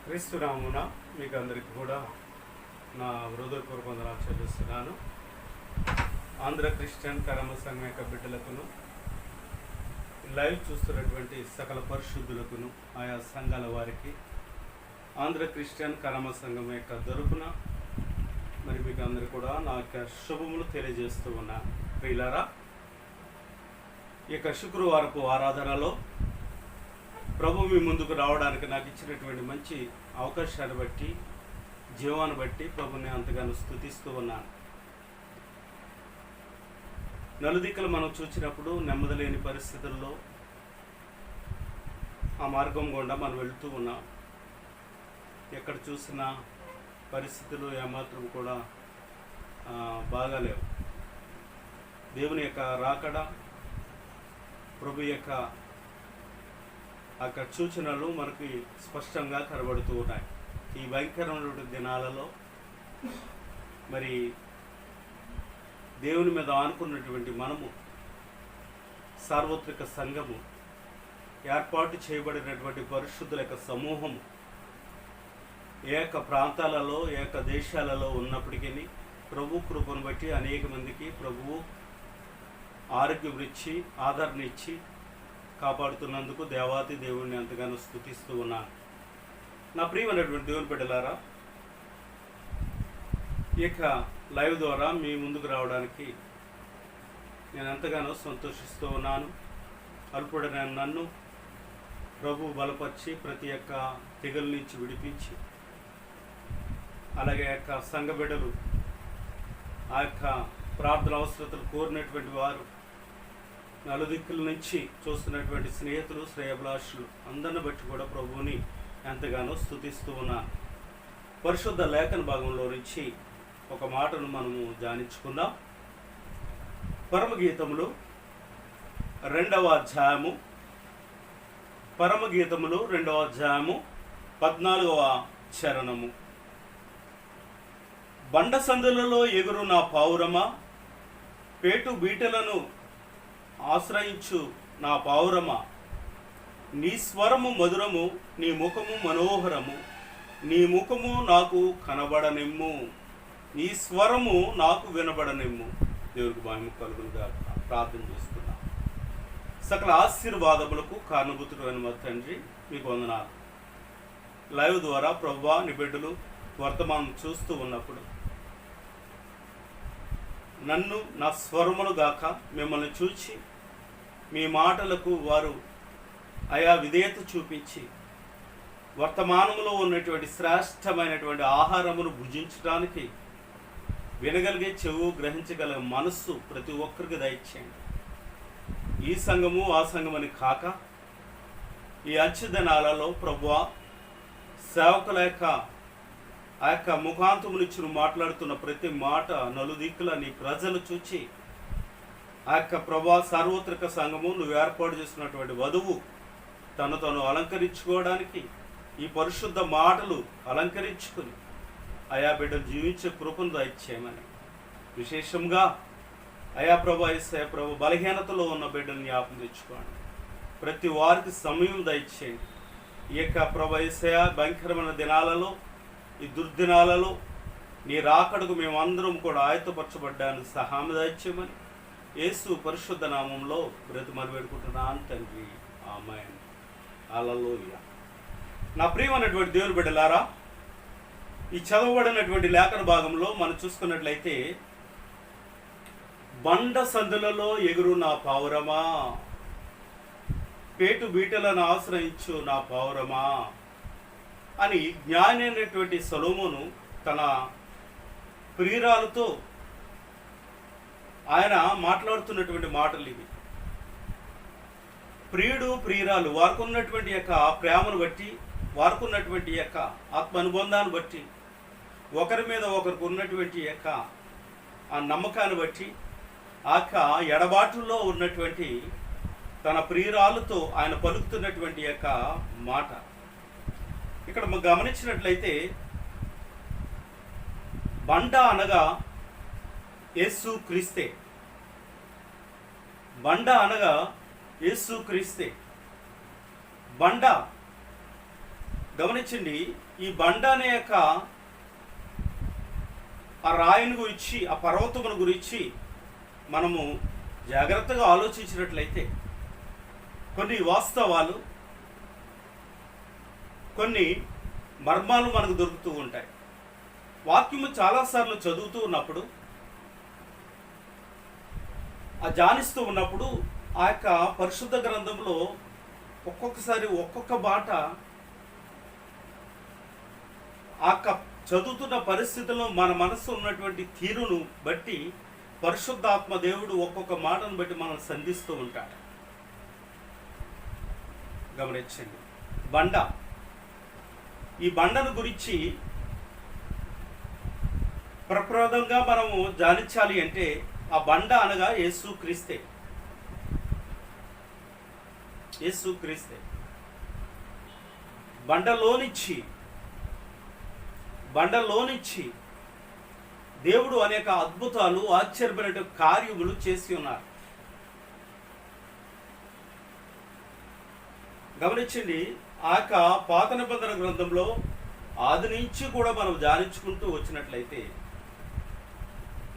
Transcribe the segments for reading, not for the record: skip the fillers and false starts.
క్రీస్తునామున మీకు అందరికీ కూడా నా హృదయపూర్వక వందనాలు చెల్లిస్తున్నాను. ఆంధ్ర క్రిస్టియన్ కర్మ సంఘం యొక్క బిడ్డలకును, లైవ్ చూస్తున్నటువంటి సకల పరిశుద్ధులకును, ఆయా సంఘాల వారికి ఆంధ్ర క్రిస్టియన్ కర్మ సంఘం యొక్క తరపున మరి మీకు అందరికీ కూడా నా యొక్క శుభములు తెలియజేస్తూ ఉన్నా. ప్రియులారా, ఈ యొక్క శుక్రవారపు ఆరాధనలో ప్రభు మీ ముందుకు రావడానికి నాకు ఇచ్చినటువంటి మంచి అవకాశాన్ని బట్టి, జీవాన్ని బట్టి ప్రభుని అంతగానో స్తుతిస్తూ ఉన్నాను. నలుదిక్కలు మనం చూసినప్పుడు నెమ్మదిలేని పరిస్థితుల్లో ఆ మార్గం గుండా మనం వెళుతూ ఉన్నాం. ఎక్కడ చూసినా పరిస్థితులు ఏమాత్రం కూడా బాగాలేవు. దేవుని యొక్క రాకడ, ప్రభు యొక్క అక్కడ సూచనలు మనకి స్పష్టంగా కనబడుతూ ఉన్నాయి. ఈ భయంకరమైన దినాలలో మరి దేవుని మీద ఆనుకున్నటువంటి మనము, సార్వత్రిక సంఘము, ఏర్పాటు చేయబడినటువంటి పరిశుద్ధుల యొక్క సమూహము ఏక ప్రాంతాలలో, ఏక దేశాలలో ఉన్నప్పటికీ ప్రభు కృపను బట్టి అనేక మందికి ప్రభువు ఆరోగ్యం ఇచ్చి, ఆదరణ ఇచ్చి కాపాడుతున్నందుకు దేవాతి దేవుడిని ఎంతగానో స్తుతిస్తూ ఉన్నాను. నా ప్రియమైనటువంటి దేవుని బిడ్డలారా, ఇక లైవ్ ద్వారా మీ ముందుకు రావడానికి నేను ఎంతగానో సంతోషిస్తూ ఉన్నాను. అల్పుడైన నన్ను ప్రభు బలపరిచి ప్రతి ఒక్క తెగుల నుంచి విడిపించి, అలాగే యొక్క సంఘ బిడ్డలు ఆ యొక్క ప్రార్థన అవసరతలు కోరినటువంటి వారు, నలుదిక్కుల నుంచి చూస్తున్నటువంటి స్నేహితులు, శ్రేయభిలాషులు అందరిని బట్టి కూడా ప్రభువుని ఎంతగానో స్తుతిస్తూ ఉన్నాను. పరిశుద్ధ లేఖన భాగంలో నుంచి ఒక మాటను మనము ధ్యానించుకుందాం. పరమగీతములు 2వ అధ్యాయము, పరమగీతములు 2వ అధ్యాయము 14వ చరణము. బండ సందులలో ఎగురు నా పావురమా, పేటు బీటలను ఆశ్రయించు నా పావురమా, నీ స్వరము మధురము, నీ ముఖము మనోహరము, నీ ముఖము నాకు కనబడనిమ్ము, నీ స్వరము నాకు వినబడనిమ్ము. దేవుడికి మహిమ కలుగునుగా ప్రార్థన చేస్తున్నా. సకల ఆశీర్వాదములకు కారణభూతుడైన మా తండ్రి, మీకు వందనాలు. లైవ్ ద్వారా ప్రభువా నీ బిడ్డలు వర్తమానం చూస్తూ ఉన్నప్పుడు నన్ను, నా స్వరములు గాక మిమ్మల్ని చూచి మీ మాటలకు వారు ఆయా విధేయత చూపించి వర్తమానంలో ఉన్నటువంటి శ్రేష్టమైనటువంటి ఆహారమును భుజించడానికి వినగలిగే చెవు, గ్రహించగల మనస్సు ప్రతి ఒక్కరికి దయచేయండి. ఈ సంఘము ఆ సంఘమని కాక ఈ అంచెదినాలలో ప్రభువా సేవకుల యొక్క ఆ యొక్క ముఖాంతమునిచ్చిన మాట్లాడుతున్న ప్రతి మాట నలుదిక్కుల నీ ప్రజలు చూచి ఆ యొక్క ప్రభా సార్వత్రిక సంఘము నువ్వు ఏర్పాటు చేసినటువంటి వధువు తను అలంకరించుకోవడానికి ఈ పరిశుద్ధ మాటలు అలంకరించుకుని ఆయా బిడ్డలు జీవించే కృపను దయచేయమని, విశేషంగా ఆయా ప్రభా యేసయ్య ప్రభు బలహీనతలో ఉన్న బిడ్డలు జ్ఞాపకం తెచ్చుకోండి. ప్రతి వారికి సమయం దయచేయండి. ఈ యొక్క ప్రభా యేసయ్య భయంకరమైన దినాలలో, ఈ దుర్దినాలలో నీ రాకడకు మేమందరం కూడా ఆయత్తపరచబడ్డానికి సహాయం దయచేయమని యేసు పరిశుద్ధ నామంలో బ్రతిమలు వేడుకుంటున్నాను తండ్రి, ఆమేన్. హల్లెలూయా. నా ప్రియమైనటువంటి దేవుని బిడ్డలారా, ఈ చదవబడినటువంటి లేఖన భాగంలో మనం చూసుకున్నట్లయితే, బండ సందులలో ఎగురు నా పావురమా, పేటు బీటలను ఆశ్రయించు నా పావురమా అని జ్ఞాని అయినటువంటి సొలొమోను తన ప్రియురాలతో ఆయన మాట్లాడుతున్నటువంటి మాటలు ఇవి. ప్రియుడు, ప్రియురాలు వారికి ఉన్నటువంటి యొక్క ప్రేమను బట్టి, వారికి ఉన్నటువంటి యొక్క ఆత్మ అనుబంధాన్ని బట్టి, ఒకరి మీద ఒకరికి ఉన్నటువంటి యొక్క ఆ నమ్మకాన్ని బట్టి, ఆ యొక్క ఎడబాటుల్లో ఉన్నటువంటి తన ప్రియురాలతో ఆయన పలుకుతున్నటువంటి యొక్క మాట ఇక్కడ మనం గమనించినట్లయితే, బండ అనగా యేసు క్రీస్తే. బండ అనగా యేసు క్రీస్తే. బండ గమనించండి, ఈ బండ అనే యొక్క ఆ రాయిని గురించి, ఆ పర్వతమును గురించి మనము జాగ్రత్తగా ఆలోచించినట్లయితే కొన్ని వాస్తవాలు, కొన్ని మర్మాలు మనకు దొరుకుతూ ఉంటాయి. వాక్యము చాలాసార్లు చదువుతూ ఉన్నప్పుడు, ఆ ధ్యానిస్తూ ఉన్నప్పుడు ఆ యొక్క పరిశుద్ధ గ్రంథంలో ఒక్కొక్కసారి ఒక్కొక్క మాట ఆ చదువుతున్న పరిస్థితుల్లో మన మనసు ఉన్నటువంటి తీరును బట్టి పరిశుద్ధాత్మ దేవుడు ఒక్కొక్క మాటను బట్టి మనం సంధిస్తూ ఉంటాడు. గమనించండి, బండ, ఈ బండను గురించి ప్రప్రదంగా మనము ధ్యానించాలి అంటే ఆ బండ అనగా యేసుక్రీస్తే. యేసుక్రీస్తే బండలోనిచ్చి దేవుడు అనేక అద్భుతాలు, ఆశ్చర్యమైన కార్యములు చేసి ఉన్నారు. గమనించండి, ఆ యొక్క పాత నిబంధన గ్రంథంలో ఆది నుంచి కూడా మనం ధ్యానించుకుంటూ వచ్చినట్లయితే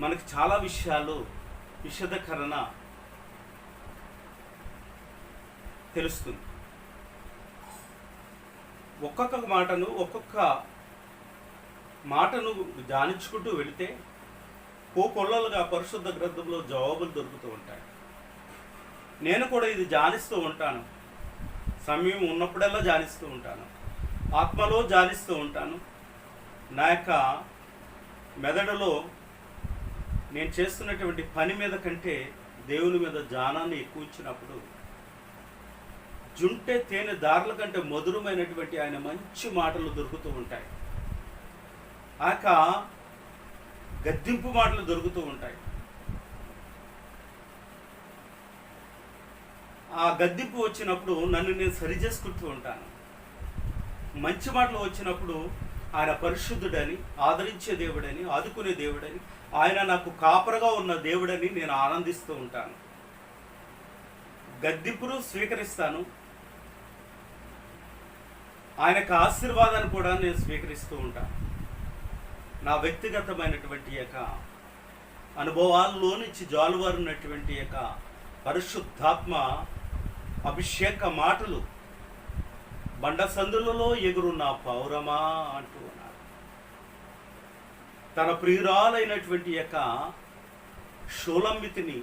మనకి చాలా విషయాలు విశదీకరణ తెలుస్తుంది. ఒక్కొక్క మాటను ధ్యానించుకుంటూ వెళితే కోకొల్లలుగా పరిశుద్ధ గ్రంథంలో జవాబులు దొరుకుతూ ఉంటాయి. నేను కూడా ఇది ధ్యానిస్తూ ఉంటాను, సమయం ఉన్నప్పుడల్లా ధ్యానిస్తూ ఉంటాను, ఆత్మలో ధ్యానిస్తూ ఉంటాను. నా యొక్క మెదడులో నేను చేస్తున్నటువంటి పని మీద కంటే దేవుని మీద ధ్యానాన్ని ఎక్కువ ఇచ్చినప్పుడు జుంటే తేనె దారుల కంటే మధురమైనటువంటి ఆయన మంచి మాటలు దొరుకుతూ ఉంటాయి. ఆ యొక్క గద్దింపు మాటలు దొరుకుతూ ఉంటాయి. ఆ గద్దింపు వచ్చినప్పుడు నన్ను నేను సరిచేసుకుంటూ ఉంటాను. మంచి మాటలు వచ్చినప్పుడు ఆయన పరిశుద్ధుడని, ఆదరించే దేవుడని, ఆదుకునే దేవుడని, ఆయన నాకు కాపరగా ఉన్న దేవుడని నేను ఆనందిస్తూ ఉంటాను. గద్దింపును స్వీకరిస్తాను, ఆయనకు ఆశీర్వాదాన్ని కూడా నేను స్వీకరిస్తూ ఉంటాను. నా వ్యక్తిగతమైనటువంటి యొక్క అనుభవాల్లో నుంచి జాలువారినటువంటి యొక్క పరిశుద్ధాత్మ అభిషేక మాటలు, బండ సందులలో ఎగురున్న పౌరమా అంటూ ఉన్నారు. తన ప్రియురాలైనటువంటి యొక్క షూలమ్మితిని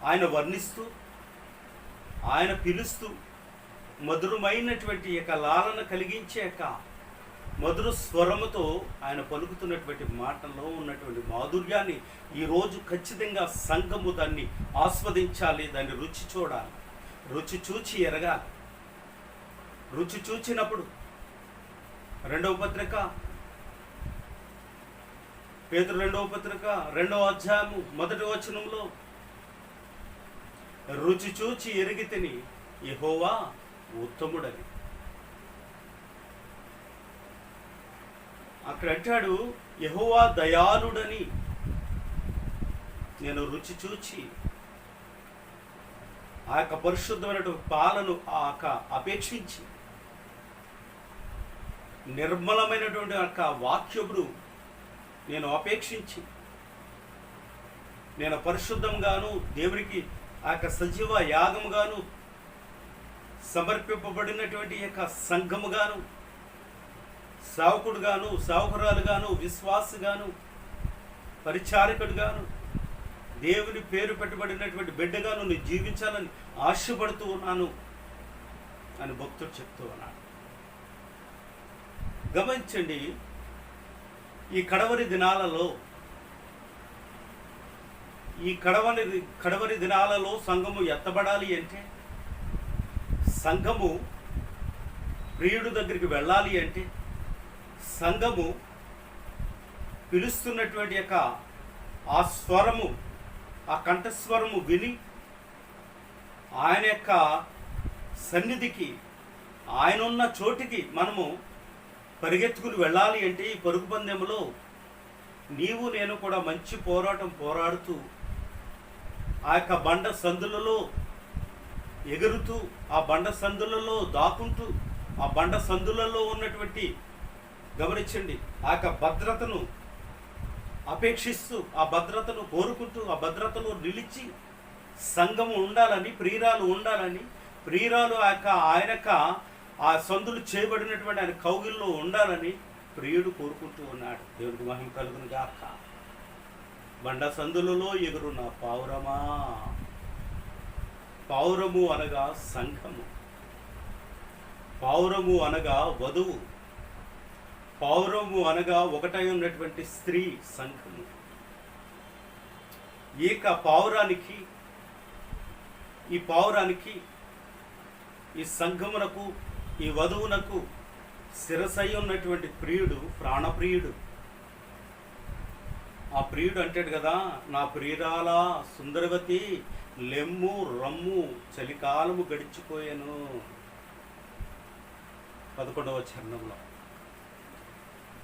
ఆయన వర్ణిస్తూ, ఆయన పిలుస్తూ, మధురమైనటువంటి యొక్క లాలన కలిగించే యొక్క మధుర స్వరముతో ఆయన పలుకుతున్నటువంటి మాటల్లో ఉన్నటువంటి మాధుర్యాన్ని ఈరోజు ఖచ్చితంగా సంఘము దాన్ని ఆస్వాదించాలి, దాన్ని రుచి చూడాలి, రుచి చూచి ఎరగాలి. రుచి చూచినప్పుడు రెండవ పత్రిక, పేతురు రెండవ పత్రిక 2వ అధ్యాయము 1వ వచనంలో, రుచి చూచి ఎరిగితిని యెహోవా ఉత్తముడని. అక్కడ అంటాడు యెహోవా దయాళుడని. నేను రుచి చూచి ఆ యొక్క పరిశుద్ధమైనటువంటి పాలను ఆ యొక్క అపేక్షించి, నిర్మలమైనటువంటి యొక్క వాక్యమును నేను అపేక్షించి, నేను పరిశుద్ధంగాను దేవునికి ఆ యొక్క సజీవ యాగముగాను సమర్పింపబడినటువంటి యొక్క సంఘముగాను, సేవకుడుగాను, సేవకురాలుగాను, విశ్వాసగాను, పరిచారకుడుగాను, దేవుని పేరు పెట్టబడినటువంటి బిడ్డగాను నేను జీవించాలని ఆశపడుతూ ఉన్నాను అని భక్తుడు చెప్తూ ఉన్నాడు. గమనించండి, ఈ కడవరి దినాలలో సంఘము ఎత్తబడాలి అంటే, సంఘము ప్రియుడు దగ్గరికి వెళ్ళాలి అంటే, సంఘము పిలుస్తున్నటువంటి యొక్క ఆ స్వరము, ఆ కంఠస్వరము విని ఆయన యొక్క సన్నిధికి, ఆయన ఉన్న చోటికి మనము పరిగెత్తుకుని వెళ్ళాలి అంటే, ఈ పరుగు పందెంలో నీవు నేను కూడా మంచి పోరాటం పోరాడుతూ ఆ యొక్క బండ సందులలో ఎగురుతూ, ఆ బండ సందులలో దాక్కుంటూ ఆ బండ సందులలో ఉన్నటువంటి, గమనించండి, ఆ యొక్క భద్రతను అపేక్షిస్తూ, ఆ భద్రతను కోరుకుంటూ, ఆ భద్రతలో నిలిచి సంఘము ఉండాలని, ప్రియురాలు ఉండాలని, ప్రియురాలు ఆయనక ఆ సందులు చేయబడినటువంటి ఆయన కౌగిల్లో ఉండాలని ప్రియుడు కోరుకుంటూ ఉన్నాడు. దేవుడికి మహిమ కలుగును గాక. బండ సందులలో ఎగురున్న పావురమా. పావురము అనగా సంఘము, పావురము అనగా వధువు, పావురము అనగా ఒకటై ఉన్నటువంటి స్త్రీ సంఘము. ఈ పావురానికి ఈ సంఘమునకు, ఈ వధువునకు శిరసై ఉన్నటువంటి ప్రియుడు ప్రాణప్రియుడు. ఆ ప్రియుడు అంటాడు కదా, నా ప్రియురాల సుందరవతి లెమ్ము రమ్ము, చలికాలము గడిచిపోయాను. 11వ చరణంలో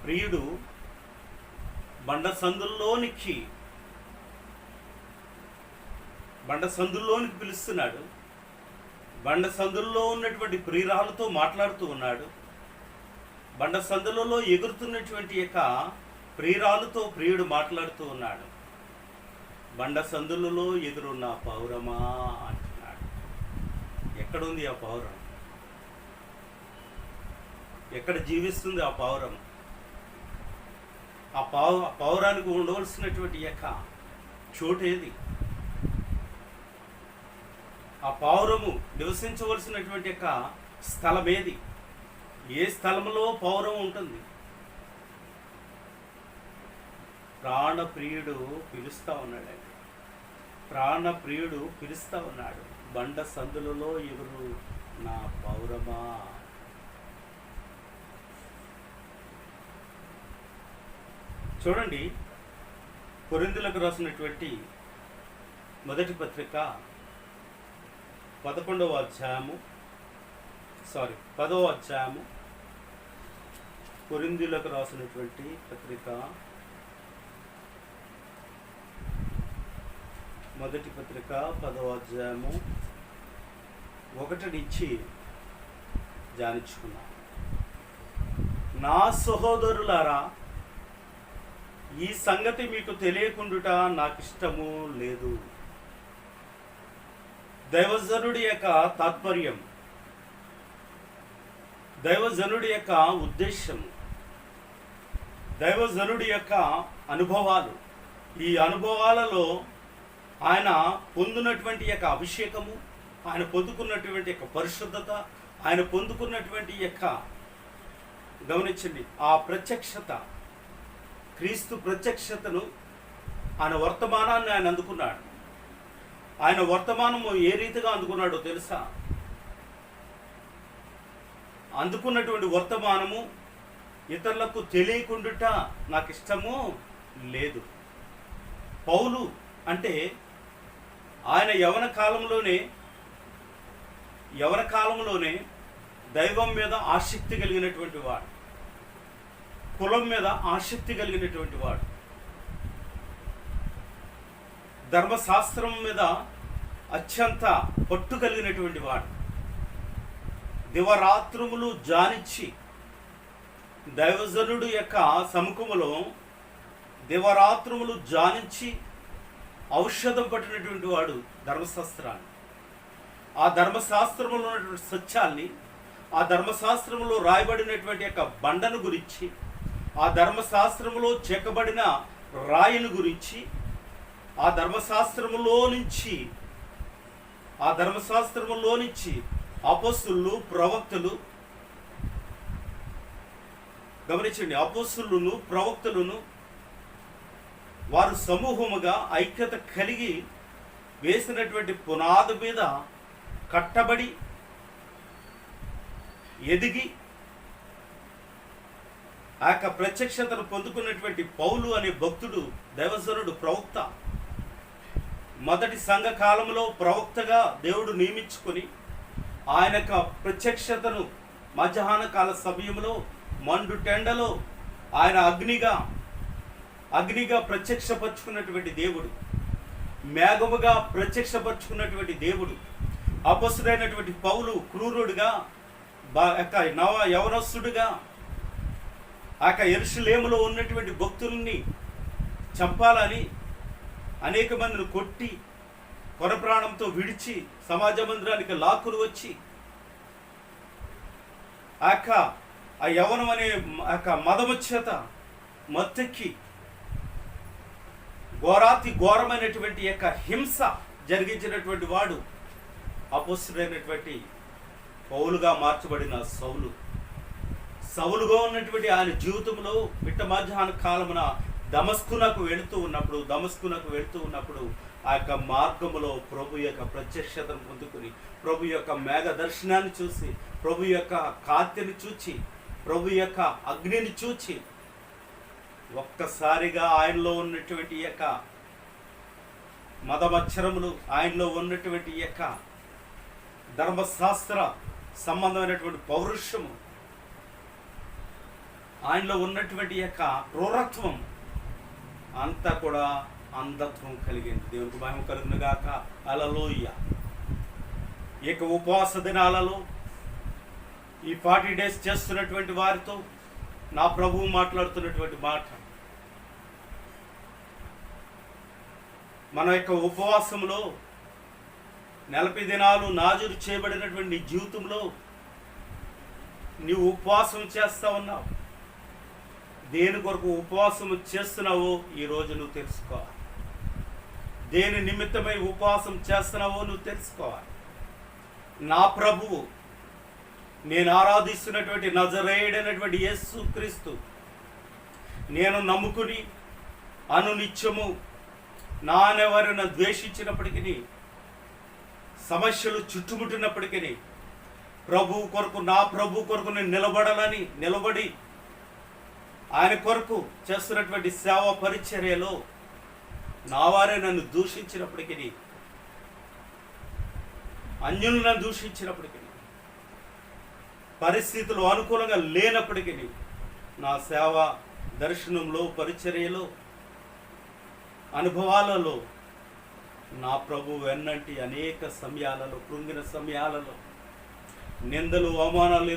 ప్రియుడు బండ సందుల్లోనికి పిలుస్తున్నాడు. బండ సందుల్లో ఉన్నటువంటి ప్రియురాలతో మాట్లాడుతూ ఉన్నాడు. బండ సందులలో ఎగురుతున్నటువంటి యొక్క ప్రియురాలతో ప్రియుడు మాట్లాడుతూ ఉన్నాడు. బండ సందులలో ఎగురున్న పౌరమా అంటున్నాడు. ఎక్కడుంది ఆ పౌరం? ఎక్కడ జీవిస్తుంది ఆ పౌరం? ఆ పౌరానికి ఉండవలసినటువంటి యొక్క చోటు ఏది? ఆ పౌరము నివసించవలసినటువంటి యొక్క స్థలం ఏది? ఏ స్థలంలో పౌరం ఉంటుంది? ప్రాణప్రియుడు పిలుస్తా ఉన్నాడండి. ప్రాణప్రియుడు పిలుస్తా ఉన్నాడు. బండ సందులలో ఎగురు నా పౌరమా. చూడండి, కొరింథీయులకు రాసినటువంటి మొదటి పత్రిక 10వ అధ్యాయము, కొరింథీయులకు రాసినటువంటి పత్రిక మొదటి పత్రిక 10వ అధ్యాయము 1 నుంచి ధ్యానించుకున్నాం. నా సహోదరులారా, ఈ సంగతి మీకు తెలియకుండుట నాకు ఇష్టము లేదు. దైవజనుడి యొక్క తాత్పర్యం, దైవజనుడి యొక్క ఉద్దేశం, దైవజనుడి యొక్క అనుభవాలు, ఈ అనుభవాలలో ఆయన పొందినటువంటి యొక్క అభిషేకము, ఆయన పొందుకున్నటువంటి యొక్క పరిశుద్ధత, ఆయన పొందుకున్నటువంటి యొక్క, గమనించండి, ఆ ప్రత్యక్షత, క్రీస్తు ప్రత్యక్షతను, ఆయన వర్తమానాన్ని ఆయన అందుకున్నాడు. ఆయన వర్తమానము ఏ రీతిగా అందుకున్నాడో తెలుసా? అందుకున్నటువంటి వర్తమానము ఇతరులకు తెలియకుండుట నాకు ఇష్టము లేదు. పౌలు అంటే ఆయన యవన కాలంలోనే దైవం మీద ఆసక్తి కలిగినటువంటి వాడు, కులం మీద ఆసక్తి కలిగినటువంటి వాడు, ధర్మశాస్త్రం మీద అత్యంత పట్టు కలిగినటువంటి వాడు, దివరాత్రములు జానిచ్చి దైవజనుడు యొక్క సముఖములో దివరాత్రములు జానించి ఔషధం పట్టినటువంటి వాడు ధర్మశాస్త్రాన్ని. ఆ ధర్మశాస్త్రములో ఉన్నటువంటి సత్యాల్ని, ఆ ధర్మశాస్త్రములో రాయబడినటువంటి యొక్క బండను గురించి, ఆ ధర్మశాస్త్రములో చెక్కబడిన రాయిని గురించి, ఆ ధర్మశాస్త్రములో నుంచి అపోస్తలులు, ప్రవక్తలు, గమనించండి, అపోస్తలులను ప్రవక్తలను వారు సమూహముగా ఐక్యత కలిగి వేసినటువంటి పునాది మీద కట్టబడి ఎదిగి ఆ యొక్క ప్రత్యక్షతను పొందుకున్నటువంటి పౌలు అనే భక్తుడు, దైవజనుడు, ప్రవక్త, మొదటి సంఘ కాలంలో ప్రవక్తగా దేవుడు నియమించుకొని ఆయన యొక్క ప్రత్యక్షతను మధ్యాహ్న కాల సమయంలో మండు టెండలో ఆయన అగ్నిగా ప్రత్యక్షపరుచుకున్నటువంటి దేవుడు, మేఘముగా ప్రత్యక్షపరుచుకున్నటువంటి దేవుడు, అపొస్తలుడైనటువంటి పౌలు క్రూరుడుగా యవనస్తుడిగా యెరూషలేములో ఉన్నటువంటి భక్తుల్ని చంపాలని అనేక మందిని కొట్టి కొరప్రాణంతో విడిచి సమాజ మందిరానికి లాక్కులు వచ్చి ఆ యవనం అనే మదము చేత మత్తెక్కి ఘోరాతి ఘోరమైనటువంటి హింస జరిగించినటువంటి వాడు అపొస్తలుడైనటువంటి పౌలుగా మార్చబడిన సౌలుగా ఉన్నటువంటి ఆయన జీవితంలో మిట్ట మధ్యాహ్న కాలమున దమస్కునకు వెళుతూ ఉన్నప్పుడు ఆ మార్గములో ప్రభు యొక్క ప్రత్యక్షతను పొందుకుని, ప్రభు యొక్క మేఘ దర్శనాన్ని చూసి, ప్రభు యొక్క కాంతిని చూచి, ప్రభు యొక్క అగ్నిని చూచి ఒక్కసారిగా ఆయనలో ఉన్నటువంటి మదమచ్చరములు, ఆయనలో ఉన్నటువంటి ధర్మశాస్త్ర సంబంధమైనటువంటి పౌరుషము, ఆయనలో ఉన్నటువంటి క్రూరత్వం అంతా కూడా అంధత్వం కలిగింది. దేవునికి మహిమ కలుగును గాక. హల్లెలూయా. ఉపవాస దినాలలో ఈ 40 days చేస్తున్నటువంటి వారితో నా ప్రభువు మాట్లాడుతున్నటువంటి మాట, మన ఉపవాసంలో 40 దినాలు నాజూరు చేయబడినటువంటి నీ జీవితంలో నీవు ఉపవాసం చేస్తా ఉన్నావు. దేని కొరకు ఉపవాసం చేస్తున్నావో ఈరోజు నువ్వు తెలుసుకోవాలి. దేని నిమిత్తమై ఉపవాసం చేస్తున్నావో నువ్వు తెలుసుకోవాలి. నా ప్రభువు, నేను ఆరాధిస్తున్నటువంటి నజరేయుడైనటువంటి యేసుక్రీస్తు నేను నమ్ముకుని అనునిత్యము నానెవరిని ద్వేషించినప్పటికీ, సమస్యలు చుట్టుముట్టినప్పటికీ ప్రభువు కొరకు, నా ప్రభు కొరకు నేను నిలబడి ఆయన కొరకు చేస్తున్నటువంటి సేవా పరిచర్యలో నా వారే నన్ను దూషించినప్పటికీ, అన్యులు నన్ను దూషించినప్పటికీ, పరిస్థితులు అనుకూలంగా లేనప్పటికీ నా సేవ దర్శనంలో, పరిచర్యలో, అనుభవాలలో నా ప్రభు వెన్నంటి అనేక సమయాలలో, కృంగిన సమయాలలో, నిందలు అవమానాలు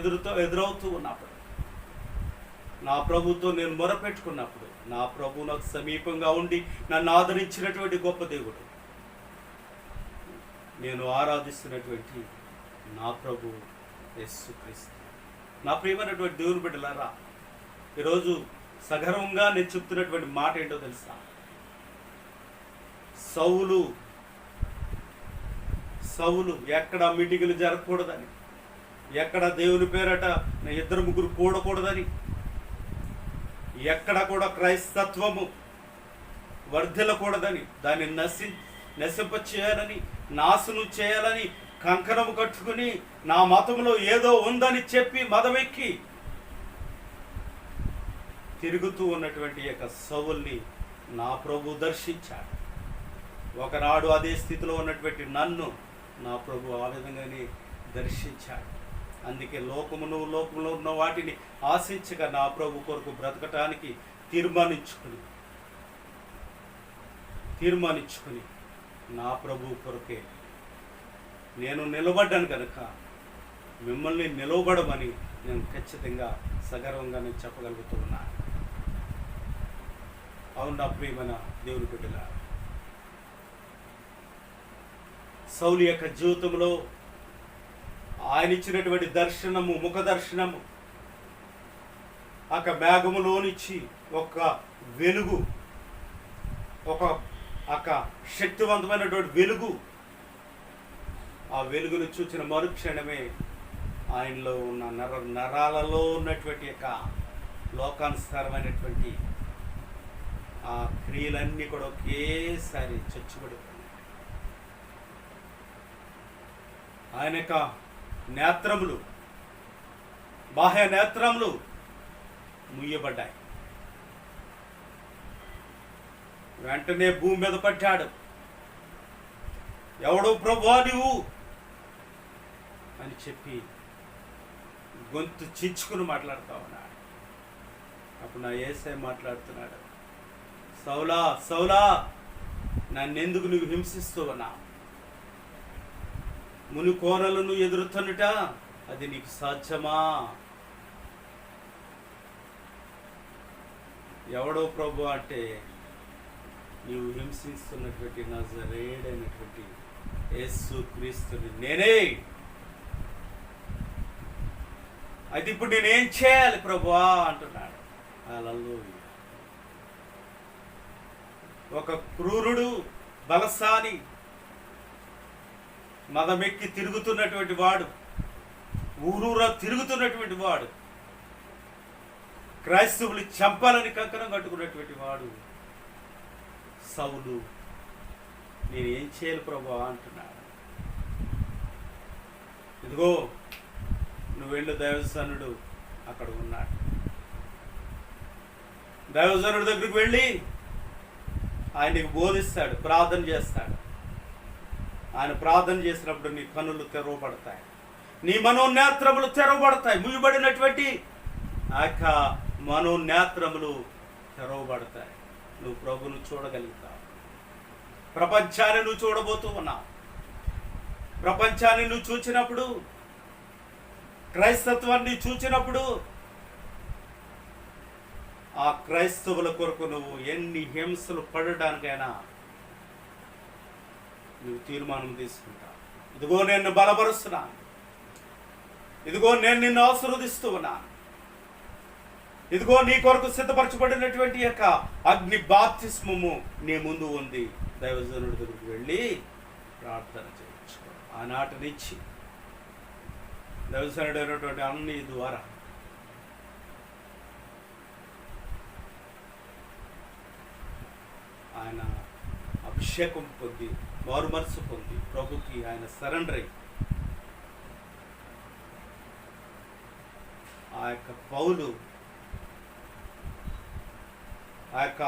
ఎదురవుతూ ఉన్నప్పుడు, నా ప్రభుతో నేను మొరపెట్టుకున్నప్పుడు నా ప్రభు నాకు సమీపంగా ఉండి నన్ను ఆదరించినటువంటి గొప్ప దేవుడు, నేను ఆరాధిస్తున్నటువంటి నా ప్రభు యేసుక్రీస్తు. నా ప్రియమైనటువంటి దేవుని బిడ్డలారా, ఈరోజు సగర్వంగా నేను చెప్తున్నటువంటి మాట ఏంటో తెలుసా? సౌలు ఎక్కడ మీటింగులు జరగకూడదని, ఎక్కడ దేవుని పేరట 2-3 కూడకూడదని, ఎక్కడ కూడా క్రైస్తత్వము వర్ధిల్లకూడదని, దాన్ని నశింప చేయాలని, నాశనం చేయాలని కంకణము కట్టుకుని నా మతంలో ఏదో ఉందని చెప్పి మదమెక్కి తిరుగుతూ ఉన్నటువంటి సౌలుని నా ప్రభు దర్శించాడు. ఒకనాడు అదే స్థితిలో ఉన్నటువంటి నన్ను నా ప్రభు ఆ విధంగానే దర్శించాడు. అందుకే లోకంలో ఉన్న వాటిని ఆశించక నా ప్రభు కొరకు బ్రతకటానికి తీర్మానించుకుని నా ప్రభు కొరకే నేను నిలబడ్డాను కనుక మిమ్మల్ని నిలవబడమని నేను ఖచ్చితంగా సగర్వంగా నేను చెప్పగలుగుతూ ఉన్నాను. అవును నా ప్రియమైన దేవుని బిడ్డలారా, సౌలు యొక్క జీవితంలో ఆయన ఇచ్చినటువంటి దర్శనము, ముఖ దర్శనము, మేఘములోనిచ్చి ఒక వెలుగు, ఒక శక్తివంతమైనటువంటి వెలుగు, ఆ వెలుగును చూసిన మరుక్షణమే ఆయనలో ఉన్న నరాలలో ఉన్నటువంటి లోకానుసారమైనటువంటి ఆ క్రియలన్నీ కూడా ఒకేసారి చచ్చుబడిపోయి ఆయన యొక్క నేత్రములు, బాహ్య నేత్రములు ముయ్యబడ్డాయి. వెంటనే భూమి మీద పడ్డాడు. ఎవడో ప్రభువా నీవు అని చెప్పి గొంతు చించుకుని మాట్లాడుతూ ఉన్నాడు. అప్పుడు నా యేసయ్య మాట్లాడుతున్నాడు, సౌలా సౌలా, నన్నెందుకు నువ్వు హింసిస్తూ ఉన్నావు? ముని కోనలను ఎదురుతున్నట అది నీకు సాధ్యమా? ఎవడో ప్రభు అంటే నీవు హింసిస్తున్నటువంటి నజరేయుడైనటువంటి యేసు క్రీస్తుని నేనే. అయితే ఇప్పుడు నేనేం చేయాలి ప్రభువా అంటున్నాడు. హల్లెలూయా. ఒక క్రూరుడు, బలశాలి, మదమెక్కి తిరుగుతున్నటువంటి వాడు, ఊరూరా తిరుగుతున్నటువంటి వాడు, క్రైస్తవులు చంపాలని కంకణం కట్టుకున్నటువంటి వాడు సౌలు నేనేం చేయాలి ప్రభువా అంటున్నాడు. ఇదిగో నువ్వు వెళ్ళు, దైవజనుడు అక్కడ ఉన్నాడు. దైవజనుడి దగ్గరికి వెళ్ళి ఆయనకి బోధిస్తాడు, ప్రార్థన చేస్తాడు. ఆయన ప్రార్థన చేసినప్పుడు నీ కన్నులు తెరవబడతాయి, నీ మనోనేత్రములు తెరవబడతాయి. ముయ్యబడినటువంటి ఆ యొక్క మనోనేత్రములు తెరవబడతాయి. నువ్వు ప్రభువును చూడగలుగుతావు. ప్రపంచాన్ని నువ్వు చూడబోతూ ఉన్నావు. ప్రపంచాన్ని నువ్వు చూచినప్పుడు, క్రైస్తత్వాన్ని చూచినప్పుడు, ఆ క్రైస్తవుల కొరకు నువ్వు ఎన్ని హింసలు పడడానికైనా నువ్వు తీర్మానం తీసుకుంటావు. ఇదిగో నేను బలపరుస్తున్నాను, ఇదిగో నేను నిన్ను ఆశీర్వదిస్తూ ఉన్నాను, ఇదిగో నీ కొరకు సిద్ధపరచబడినటువంటి యొక్క అగ్ని బాప్తిస్మము నీ ముందు ఉంది. దైవజనుడి దగ్గరికి వెళ్ళి ప్రార్థన చేయొచ్చు. ఆనాటి నుంచి దైవజనుడు అయినటువంటి అన్ని ద్వారా ఆయన అభిషేకం పొంది, మారు మనసు పొంది, ప్రభుకి ఆయన సరెండర్ అయ్యి, ఆ యొక్క పౌలు ఆ యొక్క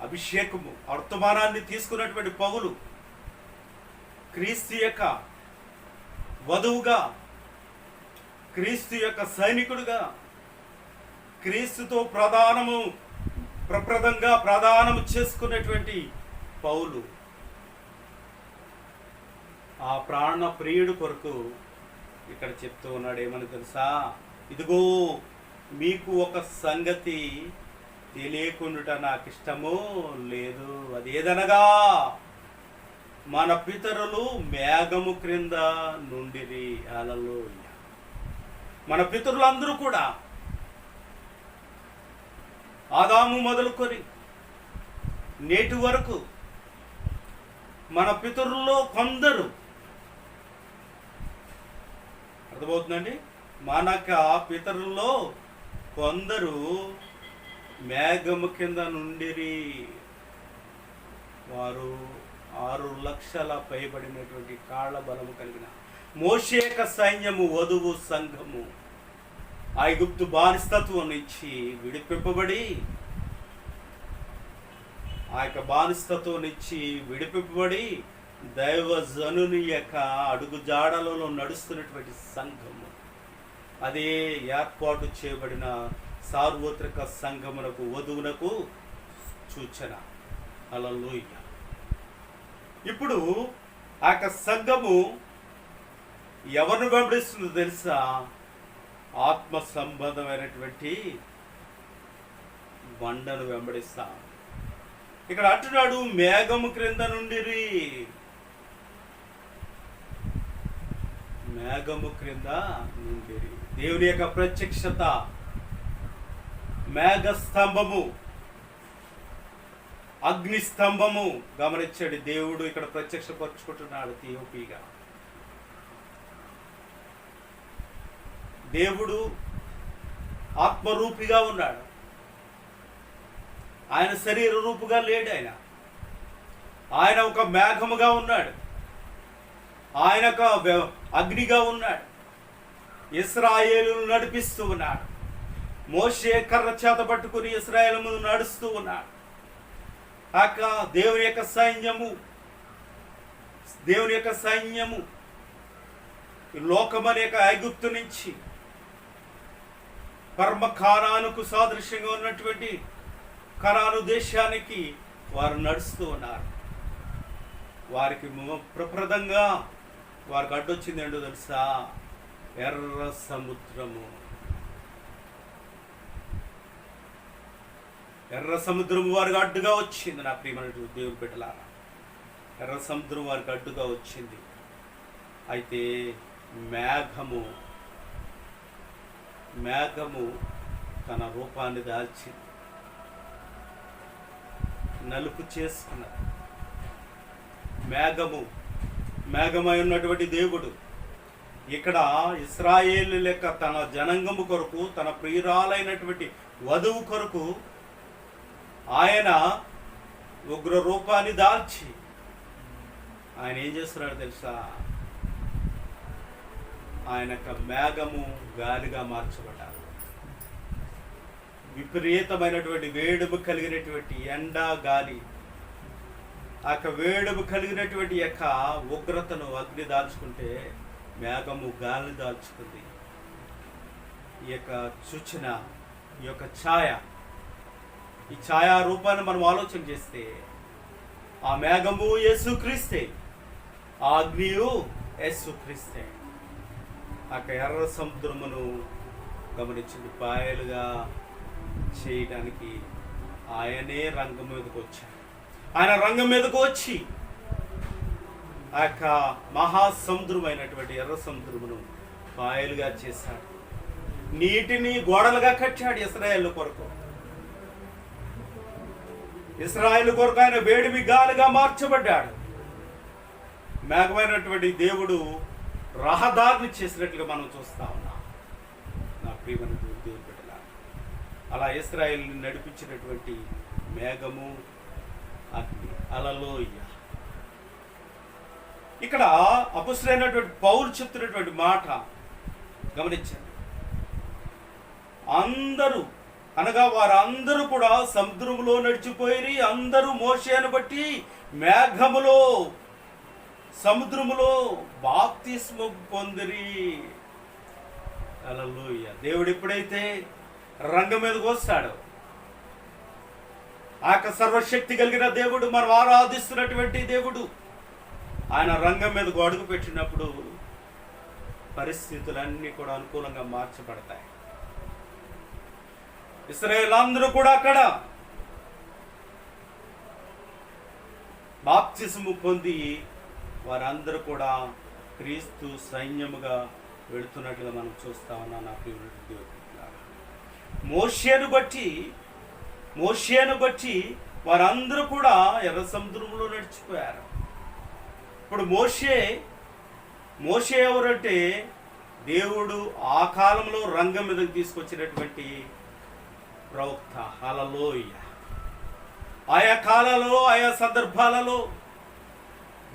అభిషేకము వర్తమానాన్ని తీసుకున్నటువంటి పౌలు క్రీస్తు యొక్క వధువుగా, క్రీస్తు యొక్క సైనికుడుగా, క్రీస్తుతో ప్రదానము చేసుకున్నటువంటి పౌలు ఆ ప్రాణ ప్రియుడు కొరకు ఇక్కడ చెప్తూ ఉన్నాడు. ఏమని తెలుసా? ఇదిగో మీకు ఒక సంగతి తెలియకుండా నాకు ఇష్టము లేదు. అదేదనగా మన పితరులు మేఘము క్రింద నుండిరి. హల్లెలూయా. మన పితరులందరూ కూడా ఆదాము మొదలుకొని నేటి వరకు మన పితరుల్లో కొందరు, అర్థమవుతుందండి, మనక పితరుల్లో కొందరు మేఘము కింద నుండిరి. వారు 6 లక్షల పైబడినటువంటి కాళ్ళ బలము కలిగిన మోషేక సైన్యము, వధువు సంఘము ఐగుప్తు బానిసత్వం నుంచి విడిపింపబడి, ఆ యొక్క బానిసత్వం నుంచి విడిపింపబడి దైవజనుని యొక్క అడుగు జాడలలో నడుస్తున్నటువంటి సంఘము, అదే ఏర్పాటు చేయబడిన సార్వత్రిక సంఘమునకు, వధువునకు సూచన. హల్లెలూయా. ఇప్పుడు ఆ యొక్క సంఘము ఎవరిని వెంబడిస్తుందో తెలుసా? ఆత్మ సంబంధమైనటువంటి బండను వెంబడిస్తా. ఇక్కడ అంటున్నాడు మేఘము క్రింద నుండిరి. మేఘము క్రింద నుండిరి. దేవుని యొక్క ప్రత్యక్షత, మేఘ స్తంభము, అగ్ని స్తంభము గమనించండి. దేవుడు ఇక్కడ ప్రత్యక్షపరుచుకుంటున్నాడు థియోపిగా. దేవుడు ఆత్మరూపిగా ఉన్నాడు. ఆయన శరీర రూపుగా లేడు. ఆయన ఒక మేఘముగా ఉన్నాడు. ఆయన ఒక అగ్నిగా ఉన్నాడు. ఇశ్రాయేలును నడిపిస్తూ ఉన్నాడు. మోషే కర్ర చేత పట్టుకుని ఇశ్రాయేలు ముందు నడుస్తూ ఉన్నాడు. దేవుని యొక్క సైన్యము లోకమనే ఐగుప్తు నుంచి పరమ కానానుకు సాదృశ్యంగా ఉన్నటువంటి కనాను దేశానికి వారు నడుస్తూ ఉన్నారు. వారికి ప్రప్రదంగా వారికి అడ్డొచ్చింది ఏంటో తెలుసా? ఎర్ర సముద్రము. ఎర్ర సముద్రము వారికి అడ్డుగా వచ్చింది. నా ప్రియమైన దేవుని బిడ్డలారా, ఎర్ర సముద్రం వారికి అడ్డుగా వచ్చింది. అయితే మేఘము తన రూపాన్ని దాల్చింది, నలుపు చేసుకున్నది. మేఘమై ఉన్నటువంటి దేవుడు ఇక్కడ ఇశ్రాయేలు లెక్క తన జనాంగము కొరకు, తన ప్రియురాలైనటువంటి వధువు కొరకు ఆయన ఉగ్ర రూపాన్ని దాల్చి ఆయన ఏం చేస్తున్నాడు తెలుసా? ఆయన యొక్క మేఘము గాలిగా మార్చబడ్డారు. విపరీతమైనటువంటి వేడుము కలిగినటువంటి ఎండ గాలి, ఆ యొక్క వేడుము కలిగినటువంటి యొక్క ఉగ్రతను అగ్ని దాల్చుకుంటే మేఘము గాలిని దాల్చుకుంది. ఈ యొక్క సూచన, ఈ యొక్క ఛాయ, ఈ ఛాయా రూపాన్ని మనం ఆలోచన చేస్తే ఆ మేఘము యేసుక్రీస్తే, ఆ అగ్నియు యేసుక్రీస్తే. ఆ ఎర్ర సముద్రమును గమనించింది పాయలుగా చేయడానికి ఆయనే రంగం మీదకు వచ్చాడు. ఆయన రంగం మీదకు వచ్చి ఆ యొక్క మహాసముద్రమైనటువంటి ఎర్ర సముద్రమును పాయలుగా చేశాడు. నీటిని గోడలుగా కట్టాడు ఇశ్రాయేలు కొరకు. ఇశ్రాయేలు కొరకు ఆయన వేడిమి గాలిగా మార్చబడ్డాడు. మేఘమైనటువంటి దేవుడు రహదారిని చేసినట్లుగా మనం చూస్తా ఉన్నాం. నా ప్రియమైన దేవుని బిడ్డలారా, అలా ఇశ్రాయేలుని నడిపించినటువంటి మేఘము, అగ్ని. హల్లెలూయ. ఇక్కడ అపొస్తలుడైనటువంటి పౌలు చెప్తున్నటువంటి మాట గమనించండి. అందరూ అనగా వారందరూ కూడా సముద్రములో నడిచిపోయి, అందరూ మోషేను బట్టి మేఘములో, సముద్రములో బాప్తిస్మము పొందిరి. హల్లెలూయ. దేవుడు ఎప్పుడైతే రంగం మీదకి వస్తాడో, ఆ యొక్క సర్వశక్తి కలిగిన దేవుడు, మనం ఆరాధిస్తున్నటువంటి దేవుడు, ఆయన రంగం మీదకు అడుగు పెట్టినప్పుడు పరిస్థితులన్నీ కూడా అనుకూలంగా మార్చబడతాయి. ఇశ్రాయేలందరూ కూడా అక్కడ బాప్తిస్మము పొంది వారందరూ కూడా క్రీస్తు సైన్యముగా వెళుతున్నట్లుగా మనం చూస్తా ఉన్నాం. నా ప్రియమైన దేవుని మోషేను బట్టి వారందరూ కూడా ఎర్ర సముద్రంలో నడిచిపోయారు. ఇప్పుడు మోషే ఎవరంటే దేవుడు ఆ కాలంలో రంగం మీదకి తీసుకొచ్చినటువంటి ప్రవక్త. హల్లెలూయ. ఆయా కాలాలలో, ఆయా సందర్భాలలో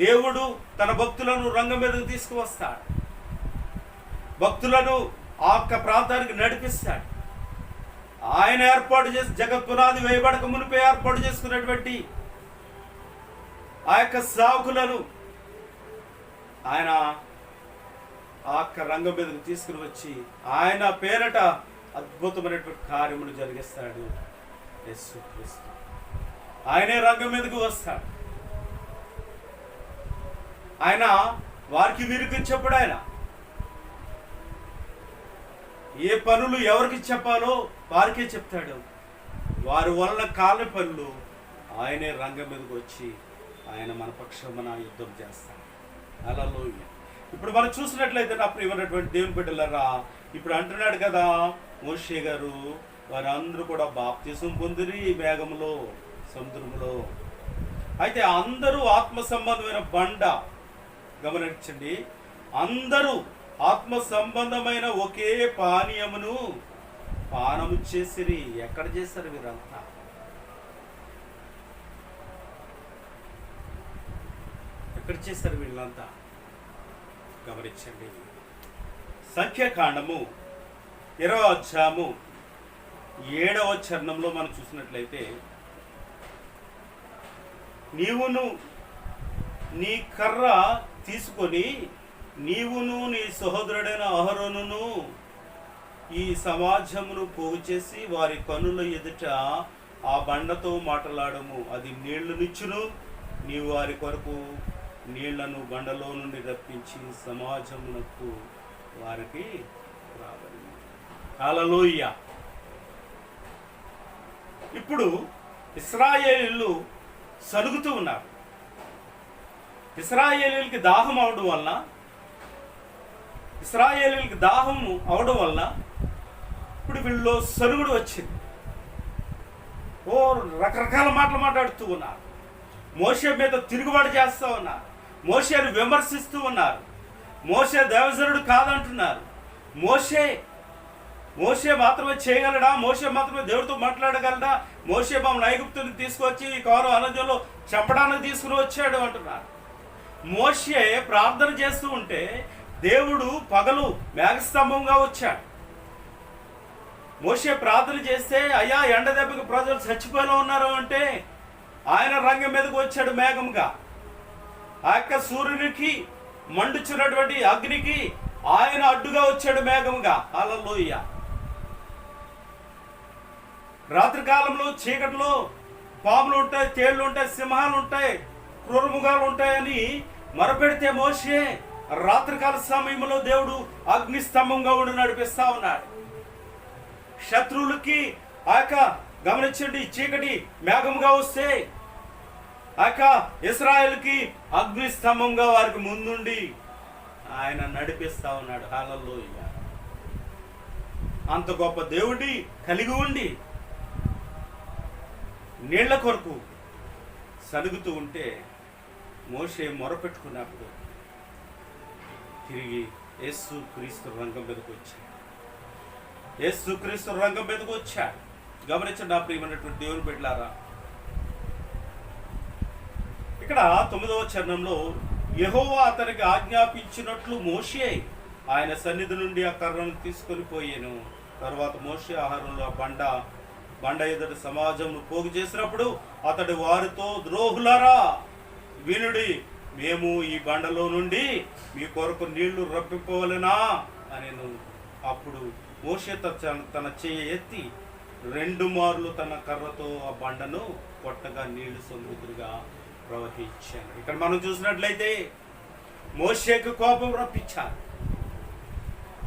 దేవుడు తన భక్తులను రంగం మీదకి తీసుకువస్తాడు. భక్తులను ఆ యొక్క ప్రాంతానికి నడిపిస్తాడు. ఆయన ఏర్పాటు చేసి, జగత్ పునాది వేయబడక మునిపే ఏర్పాటు చేసుకున్నటువంటి ఆ యొక్క సేవకులను ఆయన ఆ యొక్క రంగం మీదకి తీసుకుని వచ్చి ఆయన పేరట అద్భుతమైనటువంటి కార్యములు జరిగిస్తాడు యేసుక్రీస్తు. ఆయనే రంగం మీదకు వస్తాడు. ఆయన వారికి వీరికి చెప్పడు. ఆయన ఏ పనులు ఎవరికి చెప్పాలో వారికే చెప్తాడు. వారి వలన కాని పనులు ఆయనే రంగం మీదకి వచ్చి ఆయన మన పక్షమున యుద్ధం చేస్తాడు. హల్లెలూయ. ఇప్పుడు మనం చూసినట్లయితే నా ప్రియమైనటువంటి దేవుని బిడ్డలారా, ఇప్పుడు అంటున్నాడు కదా మోషే గారు, వారందరూ కూడా బాప్తిసం పొందిరి మేఘములో, సముద్రములో. అయితే అందరూ ఆత్మ సంబంధమైన బండ, గమనించండి, అందరూ ఆత్మ సంబంధమైన ఒకే పానీయమును పానము చేసిరి. ఎక్కడ చేశారు వీరంతా? ఎక్కడ చేశారు వీళ్ళంతా? గమనించండి. సంఖ్యాకాండము 20వ అధ్యాయము 7వ చరణంలో మనం చూసినట్లయితే, నీవును నీ కర్ర తీసుకొని నీవును నీ సహోదరుడైన అహరోనును ఈ సమాజమును పోగు చేసి వారి కనుల ఎదుట ఆ బండతో మాట్లాడము. అది నీళ్లనిచ్చును. నీవు వారి కొరకు నీళ్లను బండలో నుండి రప్పించి సమాజమునకు వారికి రాబడింది. హల్లెలూయా. ఇప్పుడు ఇశ్రాయేలీయులు సలుగుతూ ఉన్నారు. ఇశ్రాయేలీయులకి దాహం అవడం వల్ల ఇప్పుడు వీళ్ళు సరుగుడు వచ్చింది. రకరకాల మాటలు మాట్లాడుతూ ఉన్నారు. మోషే మీద తిరుగుబాటు చేస్తూ ఉన్నారు. మోషేను విమర్శిస్తూ ఉన్నారు. మోషే దైవజనుడు కాదంటున్నారు. మోషే మాత్రమే చేయగలడా? మోషే మాత్రమే దేవుడితో మాట్లాడగలడా? మోషే మమ్మల్ని ఐగుప్తుని తీసుకొచ్చి ఈ కౌరవ అరణ్యంలో చంపడానికి తీసుకుని వచ్చాడు అంటున్నారు. మోషే ప్రార్థన చేస్తూ ఉంటే దేవుడు పగలు మేఘస్తంభంగా వచ్చాడు. మోషే ప్రార్థన చేస్తే అయ్యా ఎండ దెబ్బకి ప్రజలు చచ్చిపోయినా ఉన్నారు అంటే ఆయన రంగం మీదకి వచ్చాడు మేఘంగా. ఆ యొక్క సూర్యునికి మండుచున్నటువంటి అగ్నికి ఆయన అడ్డుగా వచ్చాడు మేఘంగా. హల్లెలూయా. రాత్రి కాలంలో చీకట్లో పాములు ఉంటాయి, తేళ్లు ఉంటాయి, సింహాలు ఉంటాయి, క్రూరముగాలు ఉంటాయని మొరపెడితే మోషే రాత్రికాల సమయంలో దేవుడు అగ్ని స్తంభంగా ఉండి నడిపిస్తా ఉన్నాడు. శత్రువులకి గమనించండి, చీకటి మేఘంగా వస్తే ఇశ్రాయేలుకి అగ్ని స్తంభంగా వారికి ముందుండి ఆయన నడిపిస్తా ఉన్నాడు. హల్లెలూయా. అంత గొప్ప దేవుడి కలిగి ఉండి నీళ్ల కొరకు సలుగుతూ ఉంటే మోషే మొరపెట్టుకున్నప్పుడు తిరిగి యేసుక్రీస్తు రంగం మీదకు వచ్చాడు. గమనించండి నా ప్రియమైనటువంటి దేవుని బిడ్డలారా, ఇక్కడ 9వ చరణంలో యెహోవా అతనికి ఆజ్ఞాపించినట్లు మోషే ఆయన సన్నిధి నుండి ఆ కర్రను తీసుకొని పోయాను. తర్వాత మోషే ఆహారంలో బండ ఎదుటి సమాజంను పోగు చేసినప్పుడు అతడు వారితో, ద్రోహులారా వినుడి, మేము ఈ బండలో నుండి మీ కొరకు నీళ్లు రప్పిపోవలెనా అని. అప్పుడు మోషే తన చెయ్యి ఎత్తి 2 మార్లు తన కర్రతో ఆ బండను కొట్టగా నీళ్లు సముద్రుగా ప్రవహించాను. ఇక్కడ మనం చూసినట్లయితే మోషేకు కోపం రప్పించారు.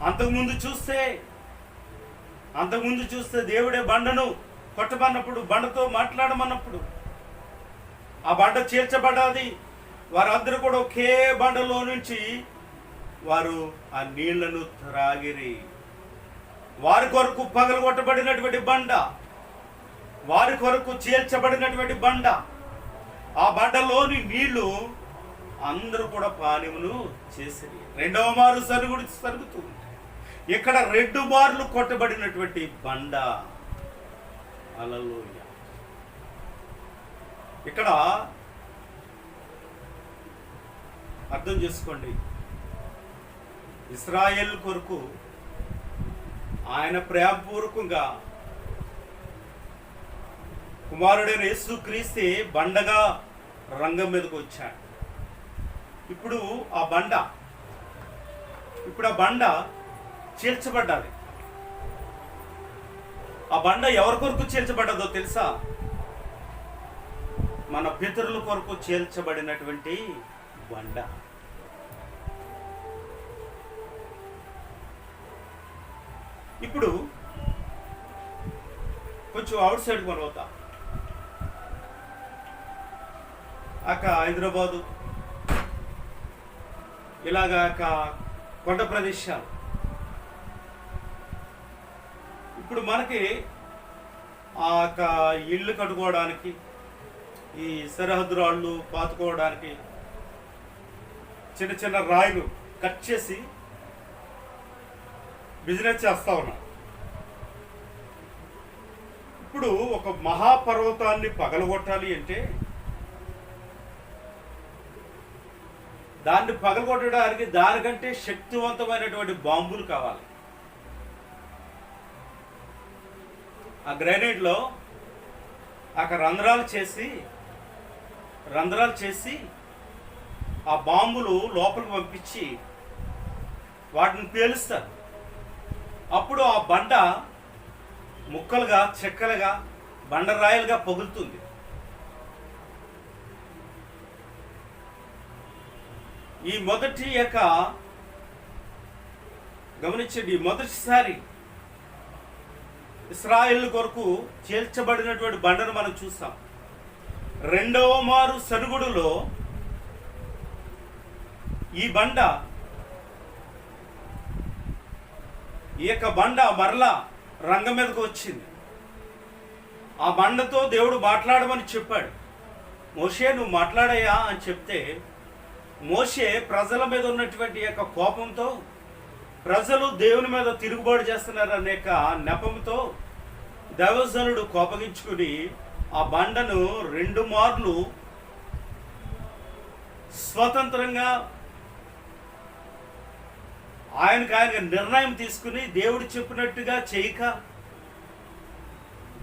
అంతకుముందు చూస్తే దేవుడే బండను కొట్టమన్నప్పుడు, బండతో మాట్లాడమన్నప్పుడు ఆ బండ చీల్చబడాది. వారందరూ కూడా ఒకే బండలో నుంచి వారు ఆ నీళ్లను త్రాగిరి. వారి కొరకు పగలగొట్టబడినటువంటి బండ, వారి కొరకు చీల్చబడినటువంటి బండ, ఆ బండలోని నీళ్లు అందరూ కూడా పానీయమును చేసి 2వ మారు సరుగుతూ ఉంటాయి. ఇక్కడ 2 మార్లు కొట్టబడినటువంటి బండ. హల్లెలూయా. ఇక్కడ అర్థం చేసుకోండి, ఇశ్రాయేల్ కొరకు ఆయన ప్రేమపూర్వకంగా కుమారుడైన యేసుక్రీస్తే బండగా రంగం మీదకు వచ్చాడు. ఇప్పుడు ఆ బండ చీల్చబడ్డది. ఆ బండ ఎవరి కొరకు చీల్చబడ్డదో తెలుసా? మన పితరుల కొరకు చీల్చబడినటువంటి బండ. ఇప్పుడు కొంచెం అవుట్ సైడ్ కొనవుతా, హైదరాబాదు ఇలాగా కొండ ప్రదేశాలు. ఇప్పుడు మనకి ఆ ఇల్లు కట్టుకోవడానికి, ఈ సరిహద్దు రాళ్ళు పాతుకోవడానికి చిన్న చిన్న రాయిలు కట్ చేసి బిజినెస్ చేస్తా ఉన్నాం. ఇప్పుడు ఒక మహాపర్వతాన్ని పగలగొట్టాలి అంటే దాన్ని పగలగొట్టడానికి దానికంటే శక్తివంతమైనటువంటి బాంబులు కావాలి. ఆ గ్రానైట్లో రంధ్రాలు చేసి ఆ బాంబులు లోపలికి పంపించి వాటిని పేలుస్తారు. అప్పుడు ఆ బండ ముక్కలుగా, చెక్కలుగా, బండరాయలుగా పగులుతుంది. ఈ మొదటి గమనించండి, మొదటిసారి ఇశ్రాయేలు కొరకు చేర్చబడినటువంటి బండను మనం చూస్తాం. రెండవ మారు సనుగుడులో ఈ బండ మరలా రంగం మీదకు వచ్చింది. ఆ బండతో దేవుడు మాట్లాడమని చెప్పాడు. మోషే నువ్వు మాట్లాడయ్యా అని చెప్తే, మోషే ప్రజల మీద ఉన్నటువంటి యొక్క కోపంతో, ప్రజలు దేవుని మీద తిరుగుబాటు చేస్తున్నారు అనేక నెపంతో దైవజనుడు కోపగించుకుని ఆ బండను 2 మార్లు స్వతంత్రంగా ఆయన నిర్ణయం తీసుకుని దేవుడు చెప్పినట్టుగా చేయక,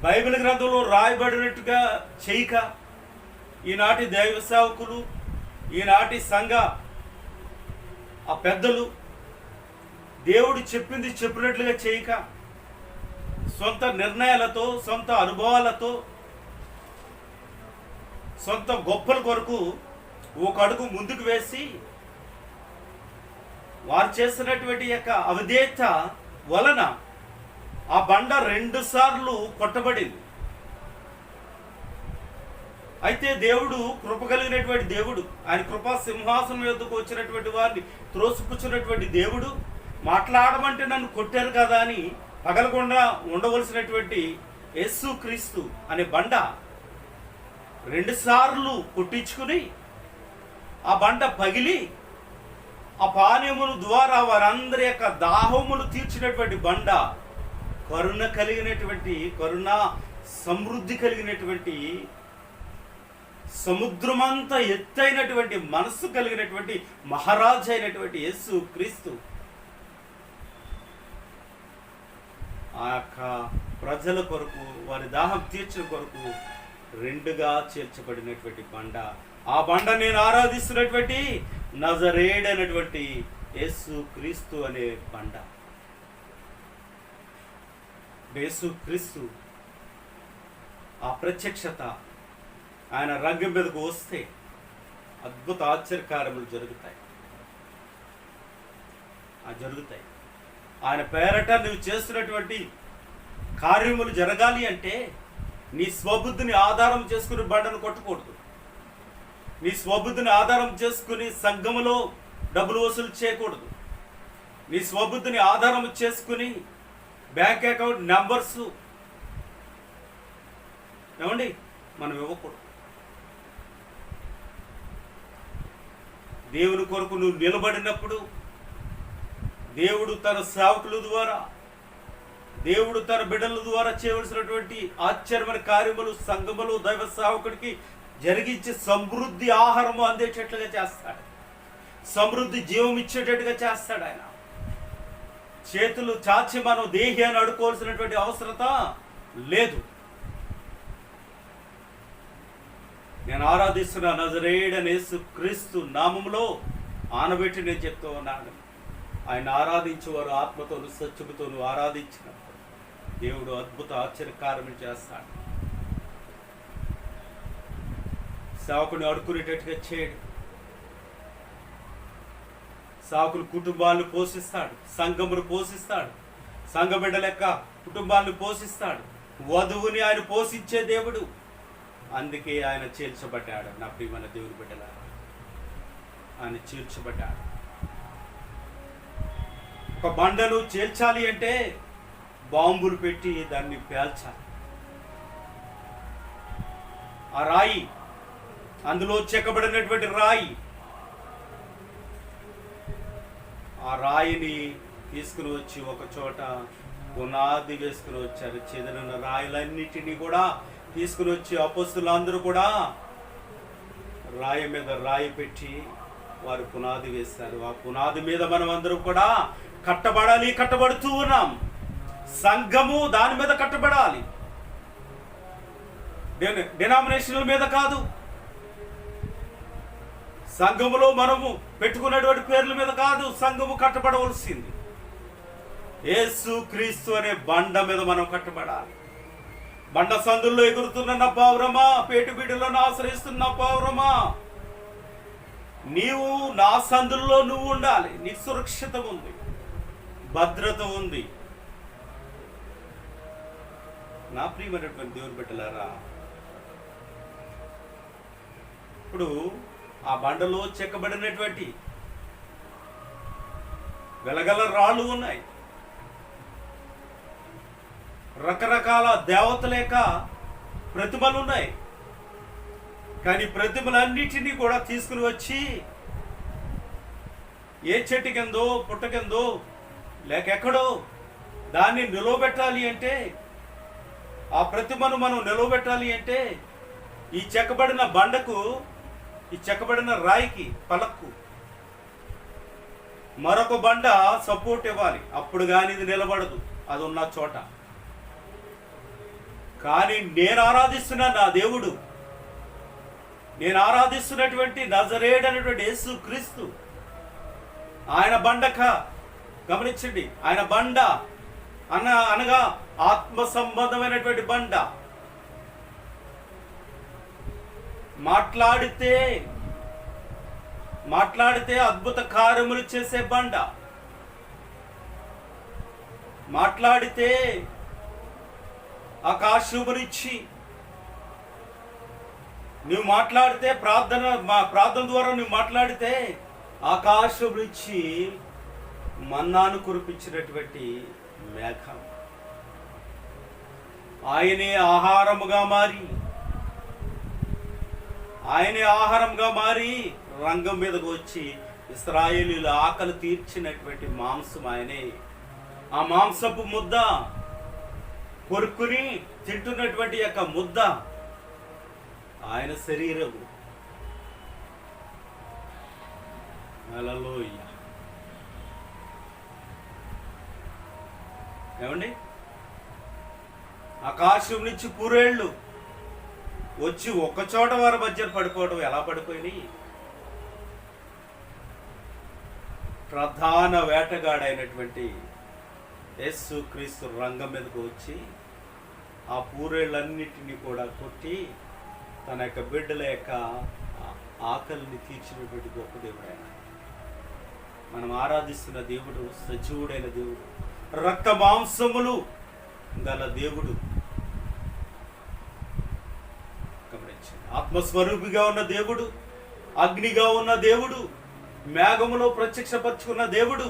బైబిల్ గ్రంథంలో రాయబడినట్టుగా చేయక, ఈనాటి దైవ సేవకులు, ఈనాటి సంఘ ఆ పెద్దలు దేవుడు చెప్పింది చెప్పినట్లుగా చేయక, సొంత నిర్ణయాలతో, సొంత అనుభవాలతో, సొంత గొప్పల కొరకు ఒక అడుగు ముందుకు వేసి వారు చేస్తున్నటువంటి యొక్క అవిధేయత వలన ఆ బండ 2 సార్లు కొట్టబడింది. అయితే దేవుడు కృప కలిగినటువంటి దేవుడు, ఆయన కృపా సింహాసనం యొద్దకు వచ్చినటువంటి వారిని త్రోసిపుచ్చినటువంటి దేవుడు, మాట్లాడమంటే నన్ను కొట్టారు కదా అని పగలకుండా ఉండవలసినటువంటి యేసు క్రీస్తు అనే బండ 2 సార్లు కొట్టించుకుని ఆ బండ పగిలి ఆ పానీయముల ద్వారా వారందరి యొక్క దాహములు తీర్చినటువంటి బండ, కరుణ సమృద్ధి కలిగినటువంటి, సముద్రమంతా ఎత్తైనటువంటి మనస్సు కలిగినటువంటి మహారాజు అయినటువంటి యేసు క్రీస్తు ఆ యొక్క ప్రజల కొరకు, వారి దాహం తీర్చిన కొరకు 2గా చేర్చబడినటువంటి బండ. ఆ బండ నేను ఆరాధిస్తున్నటువంటి నజరేయుడు అనేటువంటి యేసు క్రీస్తు అనే బండ. యేసు క్రీస్తు ఆ ప్రత్యక్షత, ఆయన రంగం మీదకు వస్తే అద్భుత ఆశ్చర్యకార్యములు జరుగుతాయి. ఆయన పేరట నువ్వు చేస్తున్నటువంటి కార్యములు జరగాలి అంటే నీ స్వబుద్ధిని ఆధారం చేసుకుని బండను కొట్టకూడదు. నీ స్వబుద్ధిని ఆధారం చేసుకుని సంఘములో డబ్బులు వసూలు చేయకూడదు. నీ స్వబుద్ధిని ఆధారం చేసుకుని బ్యాంక్ అకౌంట్ నెంబర్స్ మనం ఇవ్వకూడదు. దేవుని కొరకు నువ్వు నిలబడినప్పుడు దేవుడు తన సేవకుల ద్వారా, దేవుడు తన బిడ్డల ద్వారా చేయవలసినటువంటి ఆశ్చర్యమైన కార్యములు సంఘములు దైవ సేవకుడికి జరిగించి సమృద్ధి ఆహారము అందేటట్లుగా చేస్తాడు. సమృద్ధి జీవం ఇచ్చేటట్టుగా చేస్తాడు. ఆయన చేతులు చాచి మనం దేహి అని అడుకోవాల్సినటువంటి అవసరత లేదు. నేను ఆరాధిస్తున్న నజరేయుడైన యేసు క్రీస్తు నామములో ఆనబెట్టి నేను చెప్తూ ఉన్నాను. ఆయన ఆరాధించేవారు ఆత్మతోను సత్యముతోను ఆరాధించినప్పుడు దేవుడు అద్భుత ఆశ్చర్యకార్యములు చేస్తాడు. సేవకుని అడుకునేటట్టుగా చేయడు. సేవకులు కుటుంబాలను పోషిస్తాడు, సంఘమును పోషిస్తాడు, సంఘ బిడ్డల యొక్క కుటుంబాలను పోషిస్తాడు. వధువుని ఆయన పోషించే దేవుడు. అందుకే ఆయన చేర్చబడ్డాడు. నా ప్రియమైన దేవుని బిడ్డల, ఆయన చేర్చబడ్డాడు. ఒక బండను చేర్చాలి అంటే బాంబులు పెట్టి దాన్ని పేల్చాలి. ఆ రాయి, అందులో చెక్కబడినటువంటి రాయి, ఆ రాయిని తీసుకుని వచ్చి ఒక చోట పునాది వేసుకుని వచ్చారు. చెదిరిన రాయిలన్నిటినీ కూడా తీసుకుని వచ్చి అపొస్తలులందరూ కూడా రాయి మీద రాయి పెట్టి వారు పునాది వేస్తారు. ఆ పునాది మీద మనం అందరూ కూడా కట్టబడాలి, కట్టబడుతూ ఉన్నాం. సంఘము దాని మీద కట్టబడాలి, డినామినేషన్ల మీద కాదు. సంఘములో మనము పెట్టుకున్నటువంటి పేర్ల మీద కాదు సంఘము కట్టబడవలసింది. యేసు క్రీస్తు అనే బండ మీద మనం కట్టబడాలి. బండ సందుల్లో ఎగురుతున్న నా పావురమా, పేటుబీడులను ఆశ్రయిస్తున్న నా పావురమా, నీవు నా సందుల్లో నువ్వు ఉండాలి. నీకు సురక్షితం ఉంది. భద్రత ఉంది. నా ప్రియమైనటువంటి దేవుని బిడ్డలారా, ఇప్పుడు ఆ బండలో చెక్కబడినటువంటి వెలగల రాళ్ళు ఉన్నాయి. రకరకాల దేవతల యొక్క ప్రతిమలు ఉన్నాయి. కానీ ప్రతిమలన్నిటినీ కూడా తీసుకుని వచ్చి ఏ చెట్టు కిందో పుట్ట కిందో లేక ఎక్కడో దాన్ని నిలవబెట్టాలి అంటే, ఆ ప్రతిమను మనం నిలవబెట్టాలి అంటే ఈ చెక్కబడిన బండకు, ఈ చెక్కబడిన రాయికి, పలక్కు మరొక బండ సపోర్ట్ ఇవ్వాలి. అప్పుడు కానీ ఇది నిలబడదు అది ఉన్న చోట. కానీ నేను ఆరాధిస్తున్న నా దేవుడు, నేను ఆరాధిస్తున్నటువంటి నజరేయుడు అనేటువంటి యేసు క్రీస్తు, ఆయన బండక గమనించండి, ఆయన బండ అనగా ఆత్మ సంబంధమైనటువంటి బండ. మాట్లాడితే అద్భుత కార్యములు చేసే బండ. మాట్లాడితే ఆకాశమునిచ్చి, నువ్వు మాట్లాడితే ప్రార్థన ద్వారా నువ్వు మాట్లాడితే ఆకాశమునిచ్చి మన్నాను కురిపించినటువంటి మేఘం. ఆయనే ఆహారముగా మారి రంగం మీదకు వచ్చి ఇశ్రాయేలీయుల ఆకలి తీర్చినటువంటి మాంసం ఆయనే. ఆ మాంసపు ముద్ద కొరుక్కుని తింటున్నటువంటి యొక్క ముద్ద ఆయన శరీరము. హల్లెలూయా. ఏమండి, ఆకాశం నుంచి పూరేళ్ళు వచ్చి ఒక్కచోట వారి మధ్య పడిపోవడం ఎలా పడిపోయినాయి? ప్రధాన వేటగాడైనటువంటి యేసు క్రీస్తు రంగం మీదకు వచ్చి ఆ పూరేళ్ళన్నిటినీ కూడా కొట్టి తన యొక్క బిడ్డల యొక్క ఆకలిని తీర్చినటువంటి గొప్ప దేవుడు ఆయన. మనం ఆరాధిస్తున్న దేవుడు సజీవుడైన దేవుడు, రక్త మాంసములు గల దేవుడు. గమనించండి, ఆత్మస్వరూపిగా ఉన్న దేవుడు, అగ్నిగా ఉన్న దేవుడు, మేఘములో ప్రత్యక్షపరుచుకున్న దేవుడు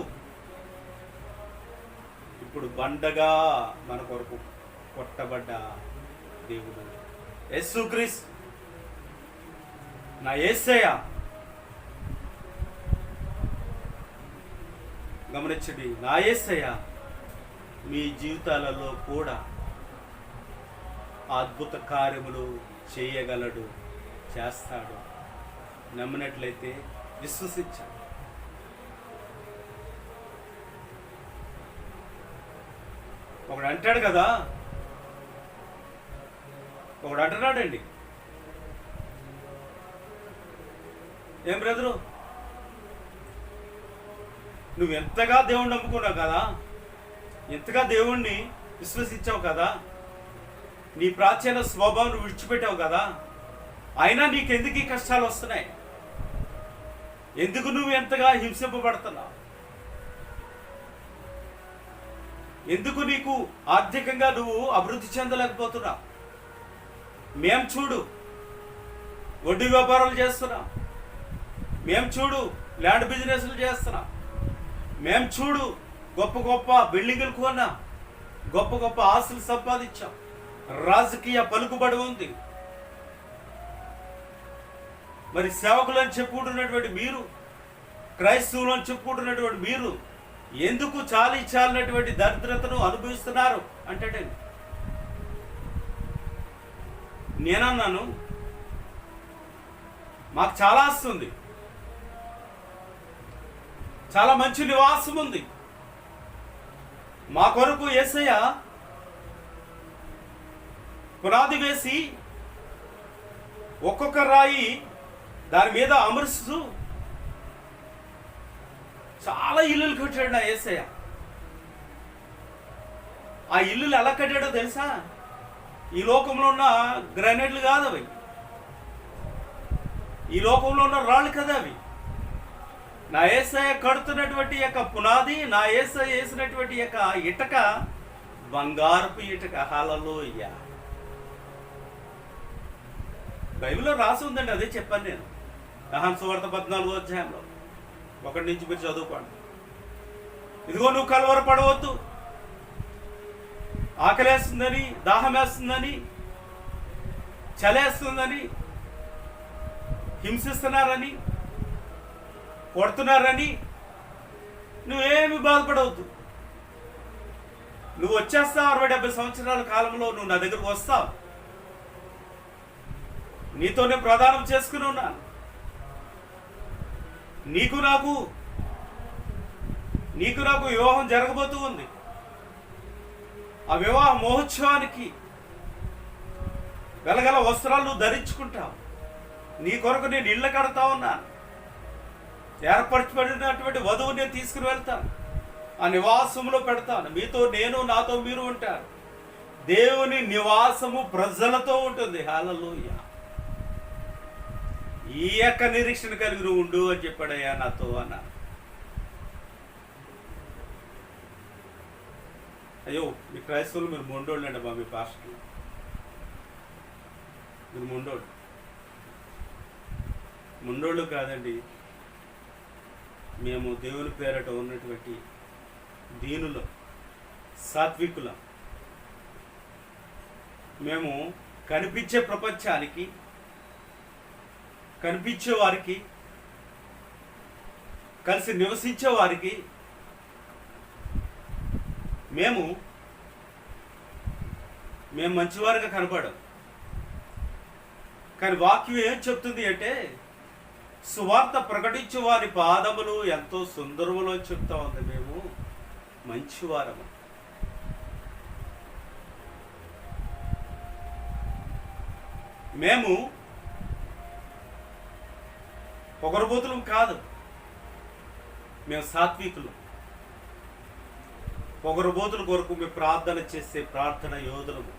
ఇప్పుడు బండగా మన కొరకు కొట్టబడ్డ దేవుడు యేసుక్రీస్తు, నా యేసయ్య. గమనించండి, నా యేసయ్య మీ జీవితాలలో కూడా అద్భుత కార్యములు చేయగలడు, చేస్తాడు. నమ్మినట్లయితే విశ్వసించాలి. ఒకడు అంటాడు కదా, ఒకడు అంటున్నాడండి, ఏం బ్రదరు నువ్వు ఎంతగా దేవుణ్ణి నమ్ముకున్నావు కదా, ఎంతగా దేవుణ్ణి విశ్వసించావు కదా, నీ ప్రాచీన స్వభావం విడిచిపెట్టావు కదా, అయినా నీకెందుకు ఈ కష్టాలు వస్తున్నాయి? ఎందుకు నువ్వు ఎంతగా హింసింపబడుతున్నావు? ఎందుకు నీకు ఆర్థికంగా నువ్వు అభివృద్ధి చెందలేకపోతున్నావు? మేము చూడు వడ్డీ వ్యాపారాలు చేస్తున్నాం, మేము చూడు ల్యాండ్ బిజినెస్లు చేస్తున్నాం, మేము చూడు గొప్ప గొప్ప బిల్డింగులు కొన్నా, గొప్ప గొప్ప ఆస్తులు సంపాదించాం, రాజకీయ పలుకుబడి ఉంది. మరి సేవకులని చెప్పుకుంటున్నటువంటి మీరు, క్రైస్తవులను చెప్పుకుంటున్నటువంటి మీరు ఎందుకు చాలినటువంటి దరిద్రతను అనుభవిస్తున్నారు అంటే నేనన్నాను, మాకు చాలా ఆస్తుంది, చాలా మంచి నివాసం ఉంది, మా కొరకు యేసయ్య పునాది వేసి ఒక్కొక్క రాయి దాని మీద అమరుస్తూ చాలా ఇల్లులు కట్టాడు నా యేసయ్య. ఆ ఇల్లులు ఎలా కట్టాడో తెలుసా? ఈ లోకంలో ఉన్న గ్రానైట్లు కాదు అవి, ఈ లోకంలో ఉన్న రాళ్ళు కదా అవి. నా యేసయ్య కడుతున్నటువంటి యొక్క పునాది, నా యేసయ్య వేసినటువంటి యొక్క ఇటక బంగారపు ఇటక. హల్లెలూయా. బైబిల్లో రాసి ఉందండి, అదే చెప్పాను నేను. యోహాను సువార్త 14వ అధ్యాయంలో 1 నుంచి మీరు చదువుకోండి. ఇదిగో నువ్వు కలవరపడవద్దు, ఆకలేస్తుందని, దాహం వేస్తుందని, చలేస్తుందని, హింసిస్తున్నారని, కొడుతున్నారని నువ్వేమి బాధపడవద్దు. నువ్వు వచ్చేస్తావు. 60-70 సంవత్సరాల కాలంలో నువ్వు నా దగ్గరకు వస్తావు. నీతోనే ప్రదానం చేసుకుని ఉన్నాను. నీకు నాకు వివాహం జరగబోతూ ఉంది. ఆ వివాహ మహోత్సవానికి వెలగల వస్త్రాలు ధరించుకుంటావు. నీ కొరకు నేను ఇళ్ళ కడతా ఉన్నాను. ఏర్పరచబడినటువంటి వధువు నేను తీసుకుని వెళ్తాను, ఆ నివాసంలో పెడతాను. మీతో నేను, నాతో మీరు ఉంటారు. దేవుని నివాసము ప్రజలతో ఉంటుంది. హల్లెలూయా. ఈ యొక్క నిరీక్షణ కలిగి ఉండు అని చెప్పాడయ్యా నాతో అన్న. అయ్యో, మీ క్రైస్తవులు మీరు మొండోళ్ళు అండి. మీ పాస్టర్లు మీరు మొండోళ్ళు కాదండి. మేము దేవుని పేరట ఉన్నటువంటి దీనులం, సాత్వికులం. మేము కనిపించే ప్రపంచానికి, కనిపించే వారికి, కలిసి నివసించే వారికి మేము మంచివారిగా కనపడం. కానీ వాక్యం ఏం చెప్తుంది అంటే, సువార్త ప్రకటించే వారి పాదములు ఎంతో సుందరములో చెప్తా ఉంది. మేము మంచివారము. మేము పొగరబోతులం కాదు, మేము సాత్వికులు. పొగరబోతుల కొరకు మేము ప్రార్థన చేసే ప్రార్థన యోధులము.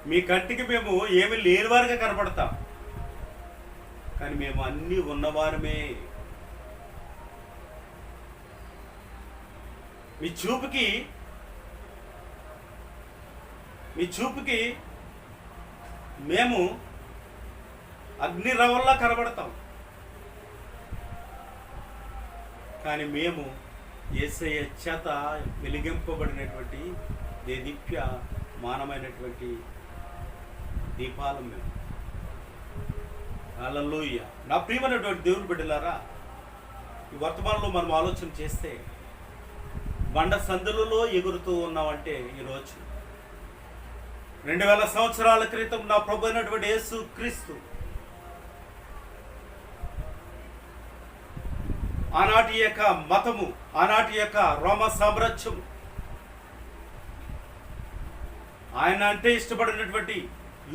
మీ కంటికి మేము ఏమి లేనివారిగా కనపడతాం, కానీ మేము అన్నీ ఉన్నవారమే. మీ చూపుకి మేము అగ్ని రవ్వల్లా కనబడతాం, కానీ మేము యేసయ్య చేత వెలిగింపబడినటువంటి దేదీప్య మానమైనటువంటి దీపాలం మేము. హల్లెలూయా. నా ప్రియమైనటువంటి దేవుని బిడ్డలారా, ఈ వర్తమానంలో మనం ఆలోచన చేస్తే బండ సందులలో ఎగురుతూ ఉన్నామంటే ఈరోజు 2000 సంవత్సరాల క్రితం నా ప్రభు అయినటువంటి యేసు క్రీస్తు ఆనాటి యొక్క మతము, ఆనాటి యొక్క రోమ సామ్రాజ్యము, ఆయన అంటే ఇష్టపడినటువంటి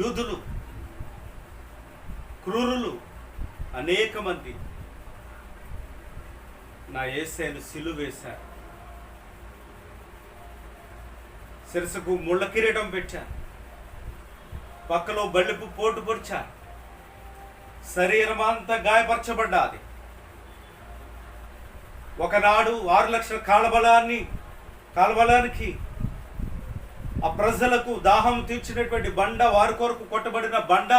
యూదులు, క్రూరులు అనేక మంది నా యేసయ్యను సిలువ వేశారు. శిరసుకు ముళ్ళ కిరీటం పెట్టారు, పక్కలో బల్లిపు పోటు పొడిచారు, శరీరం అంతా గాయపరచబడ్డాది. ఒకనాడు 6 లక్షల కాలబలానికి ఆ ప్రజలకు దాహం తీర్చినటువంటి బండ, వారి కొరకు కొట్టబడిన బండ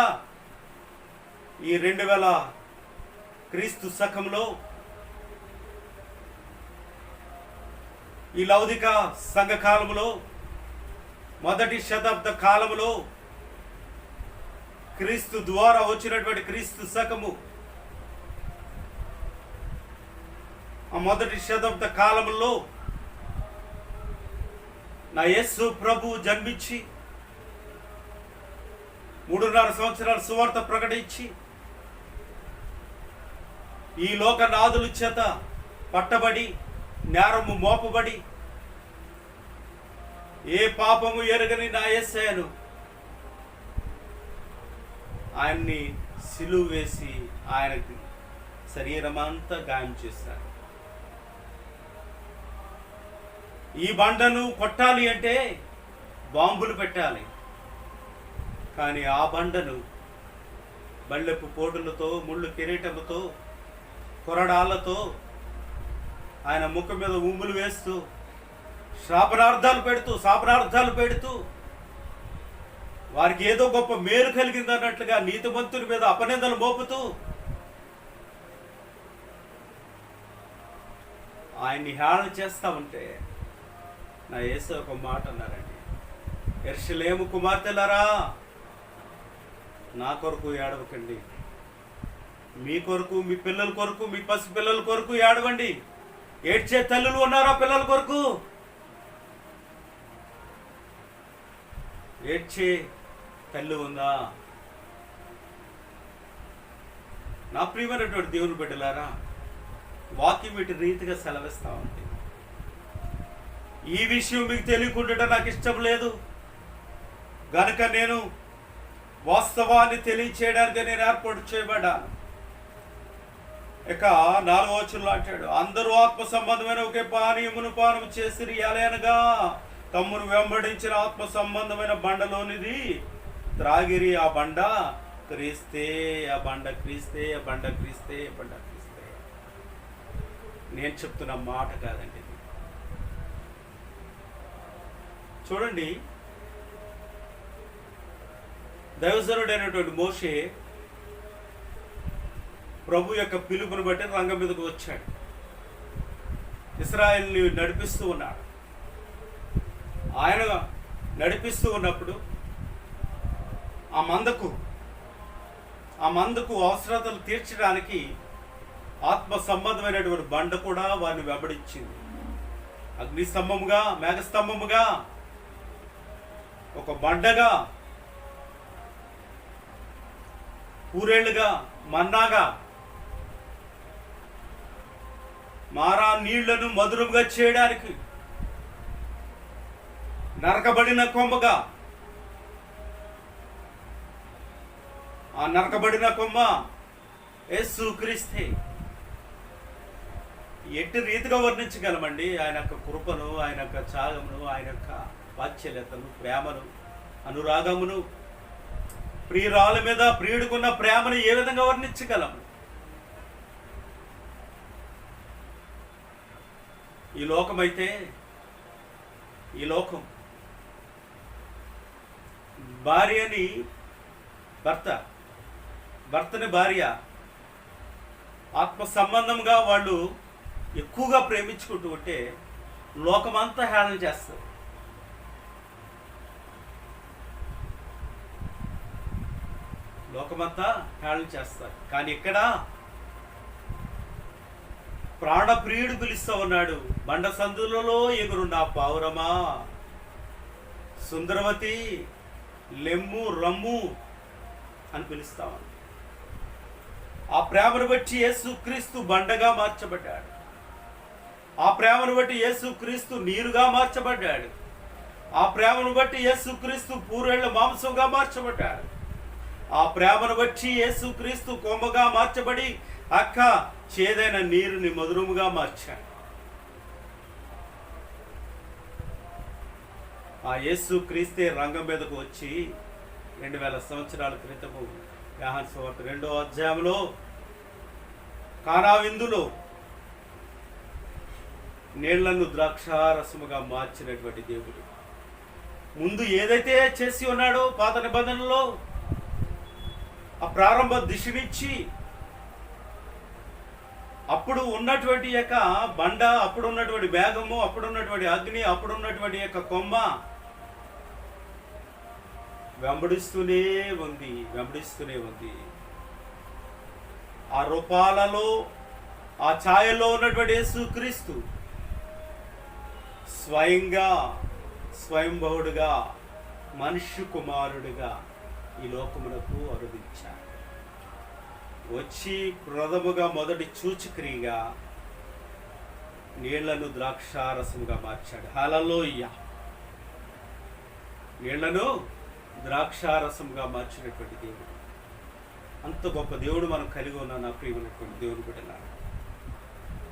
ఈ 2000 క్రీస్తు శకంలో ఈ లౌదిక సంఘ కాలంలో, మొదటి శతాబ్ద కాలంలో క్రీస్తు ద్వారా వచ్చినటువంటి క్రీస్తు శకము, ఆ మొదటి శతాబ్ద కాలంలో నా యేసు ప్రభు జన్మించి 3.5 సంవత్సరాల సువార్త ప్రకటించి ఈ లోకనాథుల చేత పట్టబడి, నేరము మోపబడి, ఏ పాపము ఎరగని నా యేసయ్యను ఆయన్ని సిలువ వేసి ఆయనకి శరీరమంతా గాయం చేశారు. ఈ బండను కొట్టాలి అంటే బాంబులు పెట్టాలి, కానీ ఆ బండను బళ్ళెపు పోటులతో, ముళ్ళు కిరీటముతో, కొరడాలతో ఆయన ముఖం మీద ఉమ్ములు వేస్తూ, శాపనార్థాలు పెడుతూ వారికి ఏదో గొప్ప మేలు కలిగిందన్నట్లుగా నీతిమంతుని మీద అపనిందలు మోపుతూ ఆయన్ని హేళన చేస్తా ఉంటే నా యేసు ఒక మాట అన్నారండి, యెరూషలేము కుమార్తెలారా, నా కొరకు ఏడవకండి, మీ కొరకు, మీ పిల్లల కొరకు, మీ పసి పిల్లల కొరకు ఏడవండి. ఏడ్చే తల్లులు ఉన్నారా పిల్లల కొరకు? ఏడ్చే తల్లి ఉందా? నా ప్రియమైనటువంటి దేవుని బిడ్డలారా, వాక్యం వీటి రీతిగా సెలవిస్తా ఉంది. ఈ విషయం మీకు తెలియకుండా నాకు ఇష్టం లేదు గనుక నేను వాస్తవాన్ని తెలియచేయడానికి నేను ఏర్పాటు చేయబడ్డాను. ఇక 4వ వచనంలో అంటాడు, అందరూ ఆత్మ సంబంధమైన ఒకే పానీయమును పానం చేసిరి, ఎలయనగా తమ్మును వెంబడించిన ఆత్మ సంబంధమైన బండలోనిది త్రాగిరి. ఆ బండ క్రీస్తే, ఆ బండ క్రీస్తే, ఆ బండ క్రీస్తే, ఆ బండ క్రీస్తే. నేను చెప్తున్న మాట కాదండి ఇది. చూడండి, దైవజనుడైనటువంటి మోషే ప్రభు యొక్క పిలుపుని బట్టి రంగం మీదకు వచ్చాడు. ఇశ్రాయేలుని నడిపిస్తూ ఉన్నాడు. ఆయన నడిపిస్తూ ఉన్నప్పుడు ఆ మందకు అవసరతలు తీర్చడానికి ఆత్మ సంబంధమైనటువంటి బండ కూడా వారిని వెంబడించింది. అగ్నిస్తంభముగా, మేఘస్తంభముగా, ఒక బండగా, పూరేళ్లుగా, మన్నాగా, మారా నీళ్లను మధురంగా చేయడానికి నరకబడిన కొమ్మగా, ఆ నరకబడిన కొమ్మ యేసు క్రీస్తే. ఎట్టి రీతిగా వర్ణించగలమండి ఆయన యొక్క కృపను, ఆయన యొక్క త్యాగమును, ఆయన యొక్క వాత్సల్యతను, ప్రేమను, అనురాగమును, ప్రియురాల మీద ప్రియుడుకున్న ప్రేమను ఏ విధంగా వర్ణించగలము? ఈ లోకం భార్యని భర్తని భార్య ఆత్మ సంబంధంగా వాళ్ళు ఎక్కువగా ప్రేమించుకుంటూ ఉంటే లోకమంతా హేళన చేస్తారు. కానీ ఇక్కడ ప్రాణప్రియుడు పిలుస్తూ ఉన్నాడు, బండ సందులలో ఎగురు నా పావురమా, సుందరవతి లెమ్ము రమ్ము అని పిలుస్తామని. ఆ ప్రేమను బట్టి యేసుక్రీస్తు బండగా మార్చబడ్డాడు. ఆ ప్రేమను బట్టి యేసుక్రీస్తు నీరుగా మార్చబడ్డాడు. ఆ ప్రేమను బట్టి యేసుక్రీస్తు పూరేళ్ల మాంసంగా మార్చబడ్డాడు. ఆ ప్రేమను బట్టి యేసుక్రీస్తు కొమ్మగా మార్చబడి అక్క చేదైన నీరుని మధురముగా మార్చాడు. ఆ యేసుక్రీస్తే రంగం మీదకు వచ్చి 2000 సంవత్సరాల క్రితము యోహాను సువార్త 2వ అధ్యాయంలో కానా విందులో నీళ్లను ద్రాక్షారసముగా మార్చినటువంటి దేవుడు ముందు ఏదైతే చేసి ఉన్నాడో పాత నిబంధనలో ఆ ప్రారంభ దిశనిచ్చి అప్పుడు ఉన్నటువంటి యొక్క బండ, అప్పుడు ఉన్నటువంటి మేఘము, అప్పుడు ఉన్నటువంటి అగ్ని, అప్పుడు ఉన్నటువంటి యొక్క కొమ్మ వెంబడిస్తూనే ఉంది. ఆ రూపాలలో, ఆ ఛాయల్లో ఉన్నటువంటి యేసుక్రీస్తు స్వయంభవుడుగా మనుష్య కుమారుడిగా ఈ లోకమునకు అరుదించాడు. వచ్చి ప్రథముగా మొదటి సూచక్రియగా నీళ్లను ద్రాక్షారసముగా మార్చాడు. హల్లెలూయా! నీళ్లను ద్రాక్షారసముగా మార్చినటువంటి దేవుడు, అంత గొప్ప దేవుడు మనం కలిగి ఉన్న నా ప్రియమైనటువంటి దేవుని బిడ్డలారా,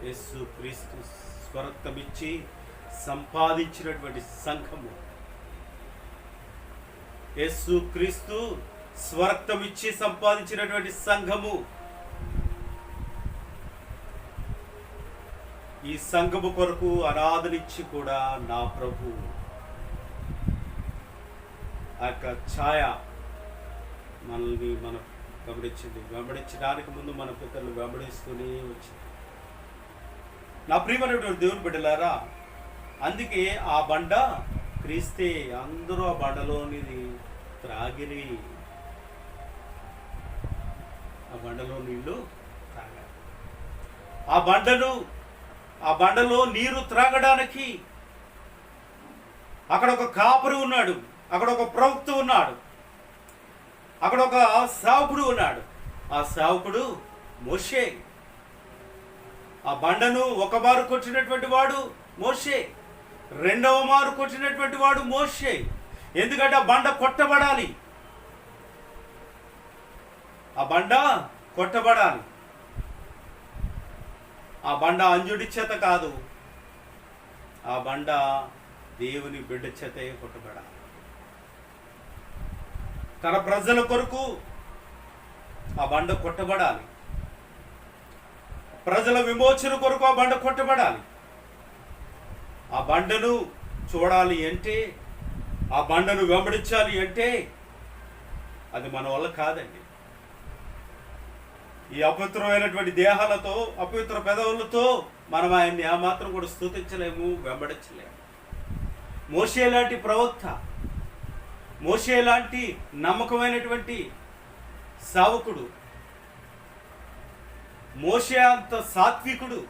యేసుక్రీస్తు స్వరక్తమిచ్చి సంపాదించినటువంటి సంఘము, యేసుక్రీస్తు స్వరక్తం ఇచ్చి సంపాదించినటువంటి సంఘము. ఈ సంఘము కొరకు అనాథనిచ్చి కూడా నా ప్రభు ఆ యొక్క ఛాయ మనల్ని మనం వెంబడించడానికి ముందు మన పితరులు వెంబడిస్తూనే వచ్చింది. నా ప్రియమైనటువంటి దేవుని బిడ్డలారా, అందుకే ఆ బండ క్రీస్తే. అందరూ ఆ బండలోనిది త్రాగిరి. ఆ బండలో నీళ్లు త్రాగాలి. ఆ బండలో నీరు త్రాగడానికి అక్కడ ఒక కాపరి ఉన్నాడు, అక్కడ ఒక ప్రవక్త ఉన్నాడు, అక్కడ ఒక సేవకుడు ఉన్నాడు. ఆ సేవకుడు మోషే. ఆ బండను ఒక మారు కొట్టినటువంటి వాడు మోషే, రెండవ మారు కొట్టినటువంటి వాడు మోషే. ఎందుకంటే ఆ బండ కొట్టబడాలి, ఆ బండ కొట్టబడాలి. ఆ బండ అంజుడి చేత కాదు, ఆ బండ దేవుని బిడ్డ చేతే కొట్టబడాలి. తన ప్రజల కొరకు ఆ బండ కొట్టబడాలి. ప్రజల విమోచన కొరకు ఆ బండ కొట్టబడాలి. ఆ బండను చూడాలి అంటే, ఆ బండను వెంబడించాలి అంటే అది మన వల్ల కాదండి. ఈ అపవిత్రమైనటువంటి దేహాలతో, అపవిత్ర పెదవులతో మనం ఆయన్ని ఆ మాత్రం కూడా స్తుతించలేము, వెంబడించలేము. మోషే లాంటి ప్రవక్త, మోషే లాంటి నమ్మకమైనటువంటి సేవకుడు, మోషే అంత సాత్వికుడు,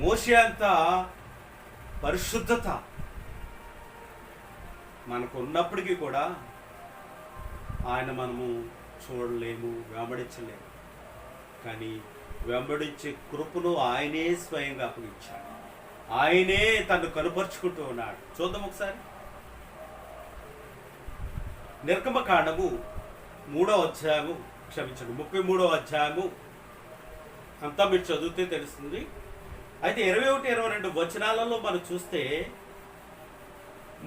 మోషే అంత పరిశుద్ధత మనకు ఉన్నప్పటికీ కూడా ఆయన మనము చూడలేము, వెంబడించలేము. కానీ వెంబడించే కృపను ఆయనే స్వయంగా అప్పగించాడు. ఆయనే తను కనుపరుచుకుంటూ ఉన్నాడు. చూద్దాం ఒకసారి. నిర్గమకాండము 3వ అధ్యాయము, క్షమించండి 33వ అధ్యాయము అంతా మీరు చదివితే తెలుస్తుంది. అయితే 21, 22 వచనాలలో మనం చూస్తే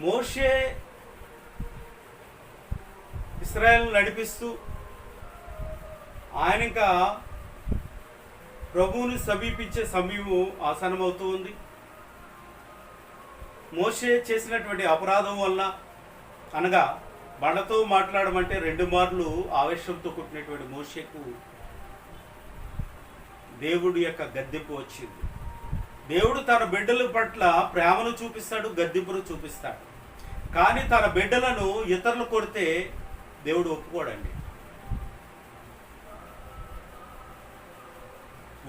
మోషే ఇశ్రాయేలును నడిపిస్తూ ఆయన ఇంకా ప్రభువుని సమీపించే సమయము ఆసన్నమవుతూ ఉంది. మోషే చేసినటువంటి అపరాధం వల్ల, అనగా బండతో మాట్లాడమంటే 2 మార్లు ఆవేశంతో కుట్టినటువంటి మోషేకు దేవుడి యొక్క గద్దెంపు వచ్చింది. దేవుడు తన బిడ్డల పట్ల ప్రేమను చూపిస్తాడు, గద్దెంపును చూపిస్తాడు. కానీ తన బిడ్డలను ఇతరులు కొడితే దేవుడు ఒప్పుకోడండి.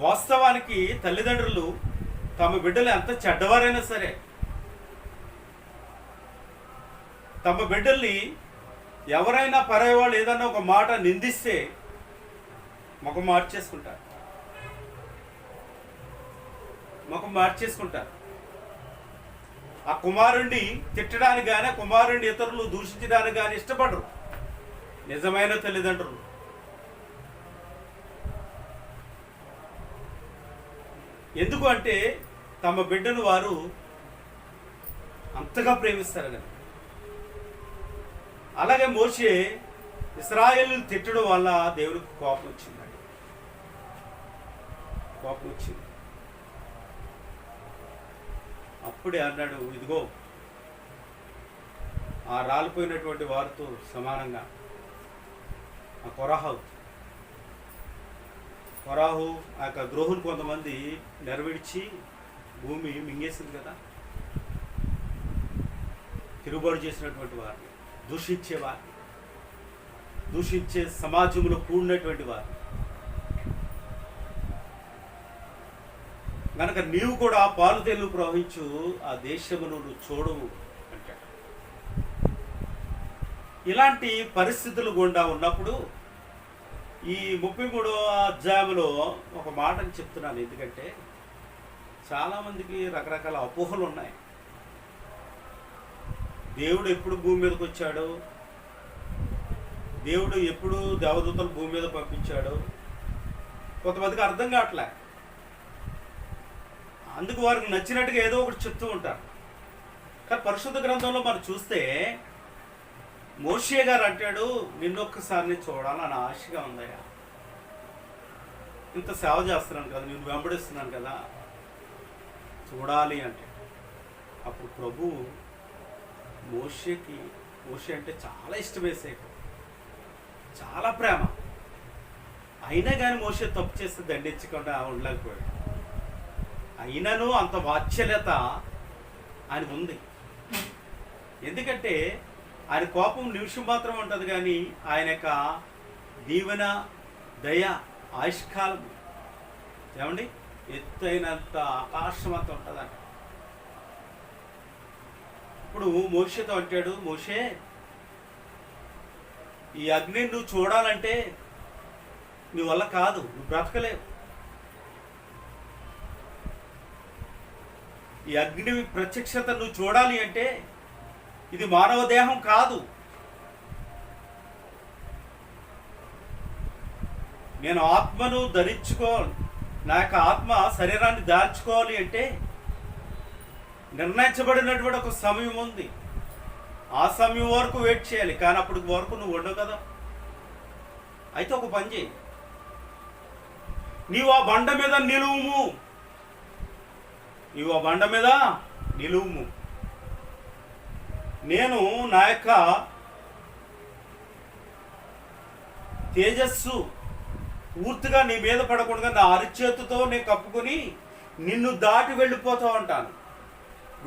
వాస్తవానికి తల్లిదండ్రులు తమ బిడ్డలు ఎంత చెడ్డవారైనా సరే, తమ బిడ్డల్ని ఎవరైనా పరాయి వాళ్ళు ఏదన్నా ఒక మాట నిందిస్తే ముఖం మార్చేసుకుంటారు. ఆ కుమారుణ్ణి తిట్టడానికి కానీ, కుమారుణ్ణి ఇతరులు దూషించడానికి కానీ ఇష్టపడరు నిజమైన తల్లిదండ్రులు. ఎందుకు అంటే తమ బిడ్డను వారు అంతగా ప్రేమిస్తారు కదా. అలాగే మోషే ఇశ్రాయేలును తిట్టడం వల్ల దేవుడికి కోపం వచ్చిందండి. అప్పుడే అన్నాడు, ఇదిగో ఆ రాలిపోయినటువంటి వారితో సమానంగా ఆ కొరాహు ఆ యొక్క ద్రోహులు కొంతమంది నెరవేర్చి భూమి మింగేసింది కదా. తిరుగుబాటు చేసినటువంటి వారిని, దూషించే సమాజంలో కూడినటువంటి వారు కనుక నీవు కూడా పాలు తేలు ప్రవహించు ఆ దేశమును నువ్వు చూడవు అంటాడు. ఇలాంటి పరిస్థితులు గుండా ఉన్నప్పుడు ఈ 33వ అధ్యాయంలో ఒక మాటని చెప్తున్నాను. ఎందుకంటే చాలామందికి రకరకాల అపోహలు ఉన్నాయి. దేవుడు ఎప్పుడు భూమి మీదకి వచ్చాడో, దేవుడు ఎప్పుడు దేవదూతలు భూమి మీద పంపించాడో కొంతమందికి అర్థం కావట్లే. అందుకు వారికి నచ్చినట్టుగా ఏదో ఒకటి చెప్తూ ఉంటారు. కానీ పరిశుద్ధ గ్రంథంలో మనం చూస్తే మోషే గారు అంటాడు, నిన్నొక్కసారి చూడాలని ఆశగా ఉందయ్యా, ఇంత సేవ చేస్తున్నాను కదా, నేను వెంబడిస్తున్నాను కదా, చూడాలి అంటే. అప్పుడు ప్రభు మోషే అంటే చాలా ఇష్టం వేసేకు, చాలా ప్రేమ. అయినా కానీ మోషే తప్పు చేస్తే దండించకుండా ఉండలేకపోయాడు. అయినను అంత వాత్సల్యత ఆయనకు ఉంది. ఎందుకంటే ఆయన కోపం నిమిషం మాత్రం ఉంటుంది, కానీ ఆయన యొక్క దీవెన, దయ, ఆయుష్కాలం ఏమండి ఎత్తైనంత ఆకాశం అంత ఉంటుందంట. ఇప్పుడు మోషేతో అంటాడు, మోషే ఈ అగ్నిని నువ్వు చూడాలంటే నీ వల్ల కాదు, నువ్వు బ్రతకలేవు. ఈ అగ్ని ప్రత్యక్షత నువ్వు చూడాలి అంటే ఇది మానవ దేహం కాదు. నేను ఆత్మను ధరించుకోవాలి, నా యొక్క ఆత్మ శరీరాన్ని దాల్చుకోవాలి అంటే నిర్ణయించబడినటువంటి ఒక సమయం ఉంది. ఆ సమయం వరకు వెయిట్ చేయాలి, కానీ అప్పటి వరకు నువ్వు ఉండవు కదా. అయితే ఒక పని చేయి, నీవు ఆ బండ మీద నిలువుము, నీవు ఆ బండ మీద నిలువుము. నేను నా యొక్క తేజస్సు పూర్తిగా నీ మీద పడకుండా నా అరిచేతితో నేను కప్పుకొని నిన్ను దాటి వెళ్ళిపోతా ఉంటాను.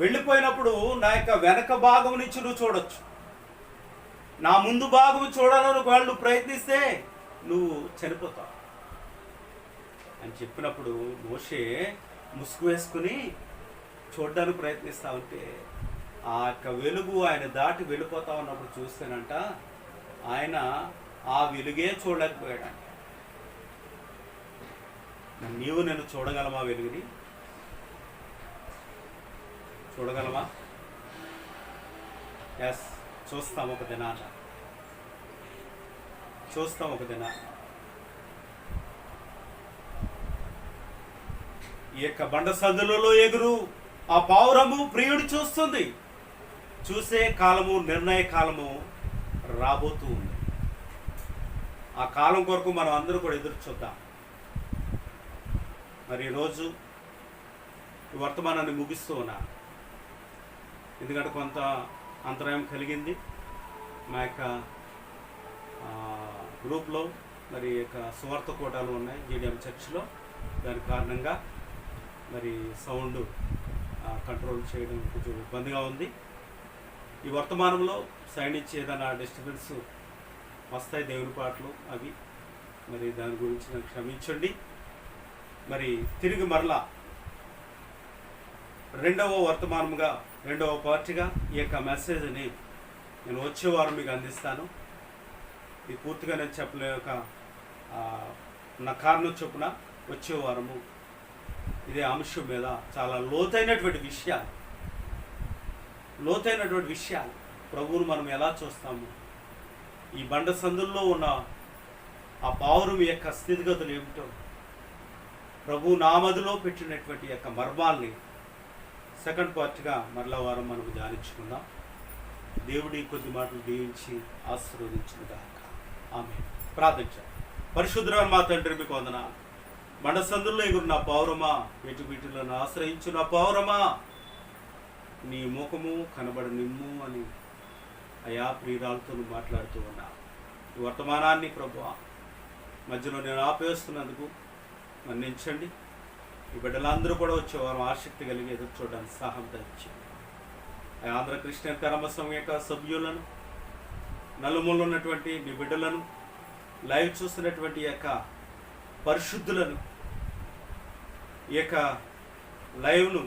వెళ్ళిపోయినప్పుడు నా యొక్క వెనక భాగం నుంచి నువ్వు చూడొచ్చు, నా ముందు భాగం చూడాలని వాళ్ళు ప్రయత్నిస్తే నువ్వు చనిపోతావు అని చెప్పినప్పుడు మోషే ముసుగు వేసుకుని చూడడానికి ప్రయత్నిస్తూ ఉంటే ఆ యొక్క వెలుగు ఆయన దాటి వెళ్ళిపోతా ఉన్నప్పుడు చూస్తేనంట ఆయన ఆ వెలుగే చూడలేకపోయాడంట. నీవు నేను చూడగలమా? వెలుగుని చూడగలమా? ఎస్, చూస్తాం ఒక దినాన, చూస్తాం ఒక దినాన. ఈ యొక్క బండ సందులలో ఎగురు ఆ పావురము ప్రియుడు చూస్తుంది. చూసే కాలము, నిర్ణయ కాలము రాబోతూ ఉంది. ఆ కాలం కొరకు మనం అందరూ కూడా ఎదురు చూద్దాం. మరి ఈరోజు ఈ వర్తమానాన్ని ముగిస్తూ ఉన్నాను, ఎందుకంటే కొంత అంతరాయం కలిగింది మా యొక్క గ్రూప్లో. మరి యొక్క సువార్త కోటాలు ఉన్నాయి జీడిఎం చర్చ్లో, దాని కారణంగా మరి సౌండ్ కంట్రోల్ చేయడం కొంచెం ఇబ్బందిగా ఉంది. ఈ వర్తమానంలో సైడ్ నుంచి ఏదైనా డిస్టర్బెన్స్ వస్తాయి, దేవుని పాటలు అవి, మరి దాని గురించి నాకు క్షమించండి. మరి తిరిగి మరలా రెండవ వర్తమానముగా, రెండవ పార్టీగా ఈ యొక్క మెసేజ్ని నేను వచ్చే వారం మీకు అందిస్తాను. ఇది పూర్తిగా నేను చెప్పలేక నా కారణం చొప్పున వచ్చే వారము ఇదే అంశం మీద చాలా లోతైనటువంటి విషయాలు ప్రభువును మనం ఎలా చూస్తాము, ఈ బండ సందుల్లో ఉన్న ఆ పావురం యొక్క స్థితిగతులు ఏమిటో, ప్రభు నామదిలో పెట్టినటువంటి యొక్క మర్మాల్ని సెకండ్ పార్ట్గా మరలా వారం మనం ధ్యానించుకుందాం. దేవుడి కొద్ది మాటలు దీవించి ఆశీర్వదించుగాక. ఆమేన్. ప్రార్థించాం. పరిశుద్ధుడైన మా తండ్రి, మీకు వందనాలు. బండ సందుల్లో ఎగురు నా పావురమా, వీటిలను ఆశ్రయించు నా పావురమా, నీ ముఖము కనబడ నిమ్ము అని అయా ప్రియురాలతో మాట్లాడుతూ ఉన్నా. ఈ వర్తమానాన్ని ప్రభువా మధ్యలో నేను ఆపేస్తున్నందుకు మన్నించండి. ఈ బిడ్డలందరూ కూడా వచ్చేవారు ఆసక్తి కలిగి ఎదురు చూడడానికి సహాయం దయచేయండి. ఆంధ్ర క్రిస్టియన్ కర్మ సంఘం యొక్క సభ్యులను, నలుమూలలో ఉన్నటువంటి మీ బిడ్డలను, లైవ్ చూస్తున్నటువంటి యొక్క పరిశుద్ధులను, ఈ యొక్క లైవ్ను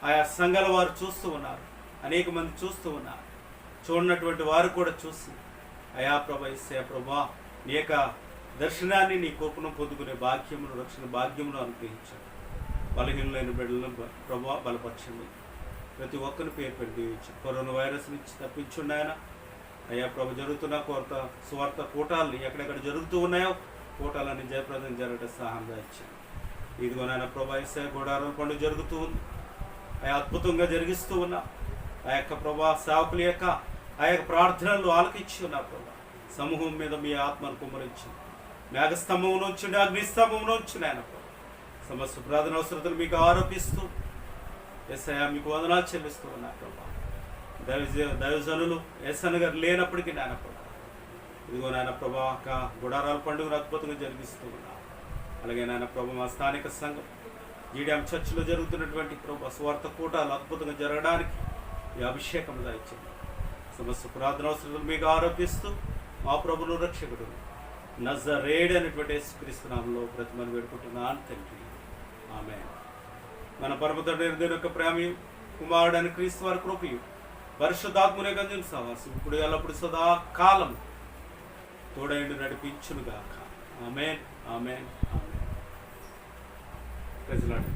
ఆయా సంఘాల వారు చూస్తూ ఉన్నారు, అనేక మంది చూస్తూ ఉన్నారు. చూడనటువంటి వారు కూడా చూసి అయా ప్రభా, ఇస్తే ప్రభా నీ యొక్క దర్శనాన్ని, నీ కోపను పొందుకునే భాగ్యమును, రక్షణ భాగ్యమును అనుగ్రహించండి. బలహీనులైన బిడ్డలను ప్రభా బలపరచండి. ప్రతి ఒక్కరిని పేరు పెట్టి దీవించండి. కరోనా వైరస్ నుంచి తప్పించండి ఆయన. అయ్యా ప్రభు, జరుగుతున్న స్వార్థ కూటాలని ఎక్కడెక్కడ జరుగుతూ ఉన్నాయో కూటాలని జయప్రదం జరగడం సహాయం ఇచ్చాను. ఇదిగో నాయన ప్రభా, ఇస్తే గోడారం పండుగ జరుగుతూ ఉంది, అద్భుతంగా జరిగిస్తూ ఉన్నా. ఆ యొక్క ప్రభా సేవకుల యొక్క ఆ యొక్క ప్రార్థనలు ఆలకించి ఉన్నారు ప్రభా. సమూహం మీద మీ ఆత్మను కుమ్మరించి మేఘస్తంభం నుంచి అగ్నిస్తంభం నుంచి నాయన ప్రభా సమస్త ప్రార్థన అవసరతలు మీకు ఆరోపిస్తూ యేసయ్యా మీకు వందనాలు చెల్లిస్తూ ఉన్నారు ప్రభా. దైవజనులు యేసన్న గారు లేనప్పటికీ నాయన ప్రభా ఇదిగో నాయన ప్రభా గుడారాల పండుగను అద్భుతంగా జరిగిస్తూ ఉన్నారు. అలాగే నాయన ప్రభా మా స్థానిక సంఘం జీడిఎం చర్చిలో జరుగుతున్నటువంటి ప్రభా స్వార్థ కూటాలు అద్భుతంగా జరగడానికి ఈ అభిషేకం దయచేయండి. సమస్త ప్రార్థన అవసరాలు మీకు ఆరోపిస్తూ మా ప్రభును రక్షకుడు నజరేయుడు అనేటువంటి యేసుక్రీస్తు నామములో ప్రతిమను వేడుకుంటున్నాను తండ్రి. ఆమేన్. మన పరమతండ్రి దేవుని యొక్క ప్రేమ కుమారుడైన క్రీస్తు వారి కృపయు పరిశుద్ధాత్మనే గంజన సహవాసం ఇప్పుడు ఎల్లప్పుడు సదాకాలం తోడైండు నడిపించునుగాక. ఆమేన్ ఆమేన్ ఆమేన్. ప్రజలాడు.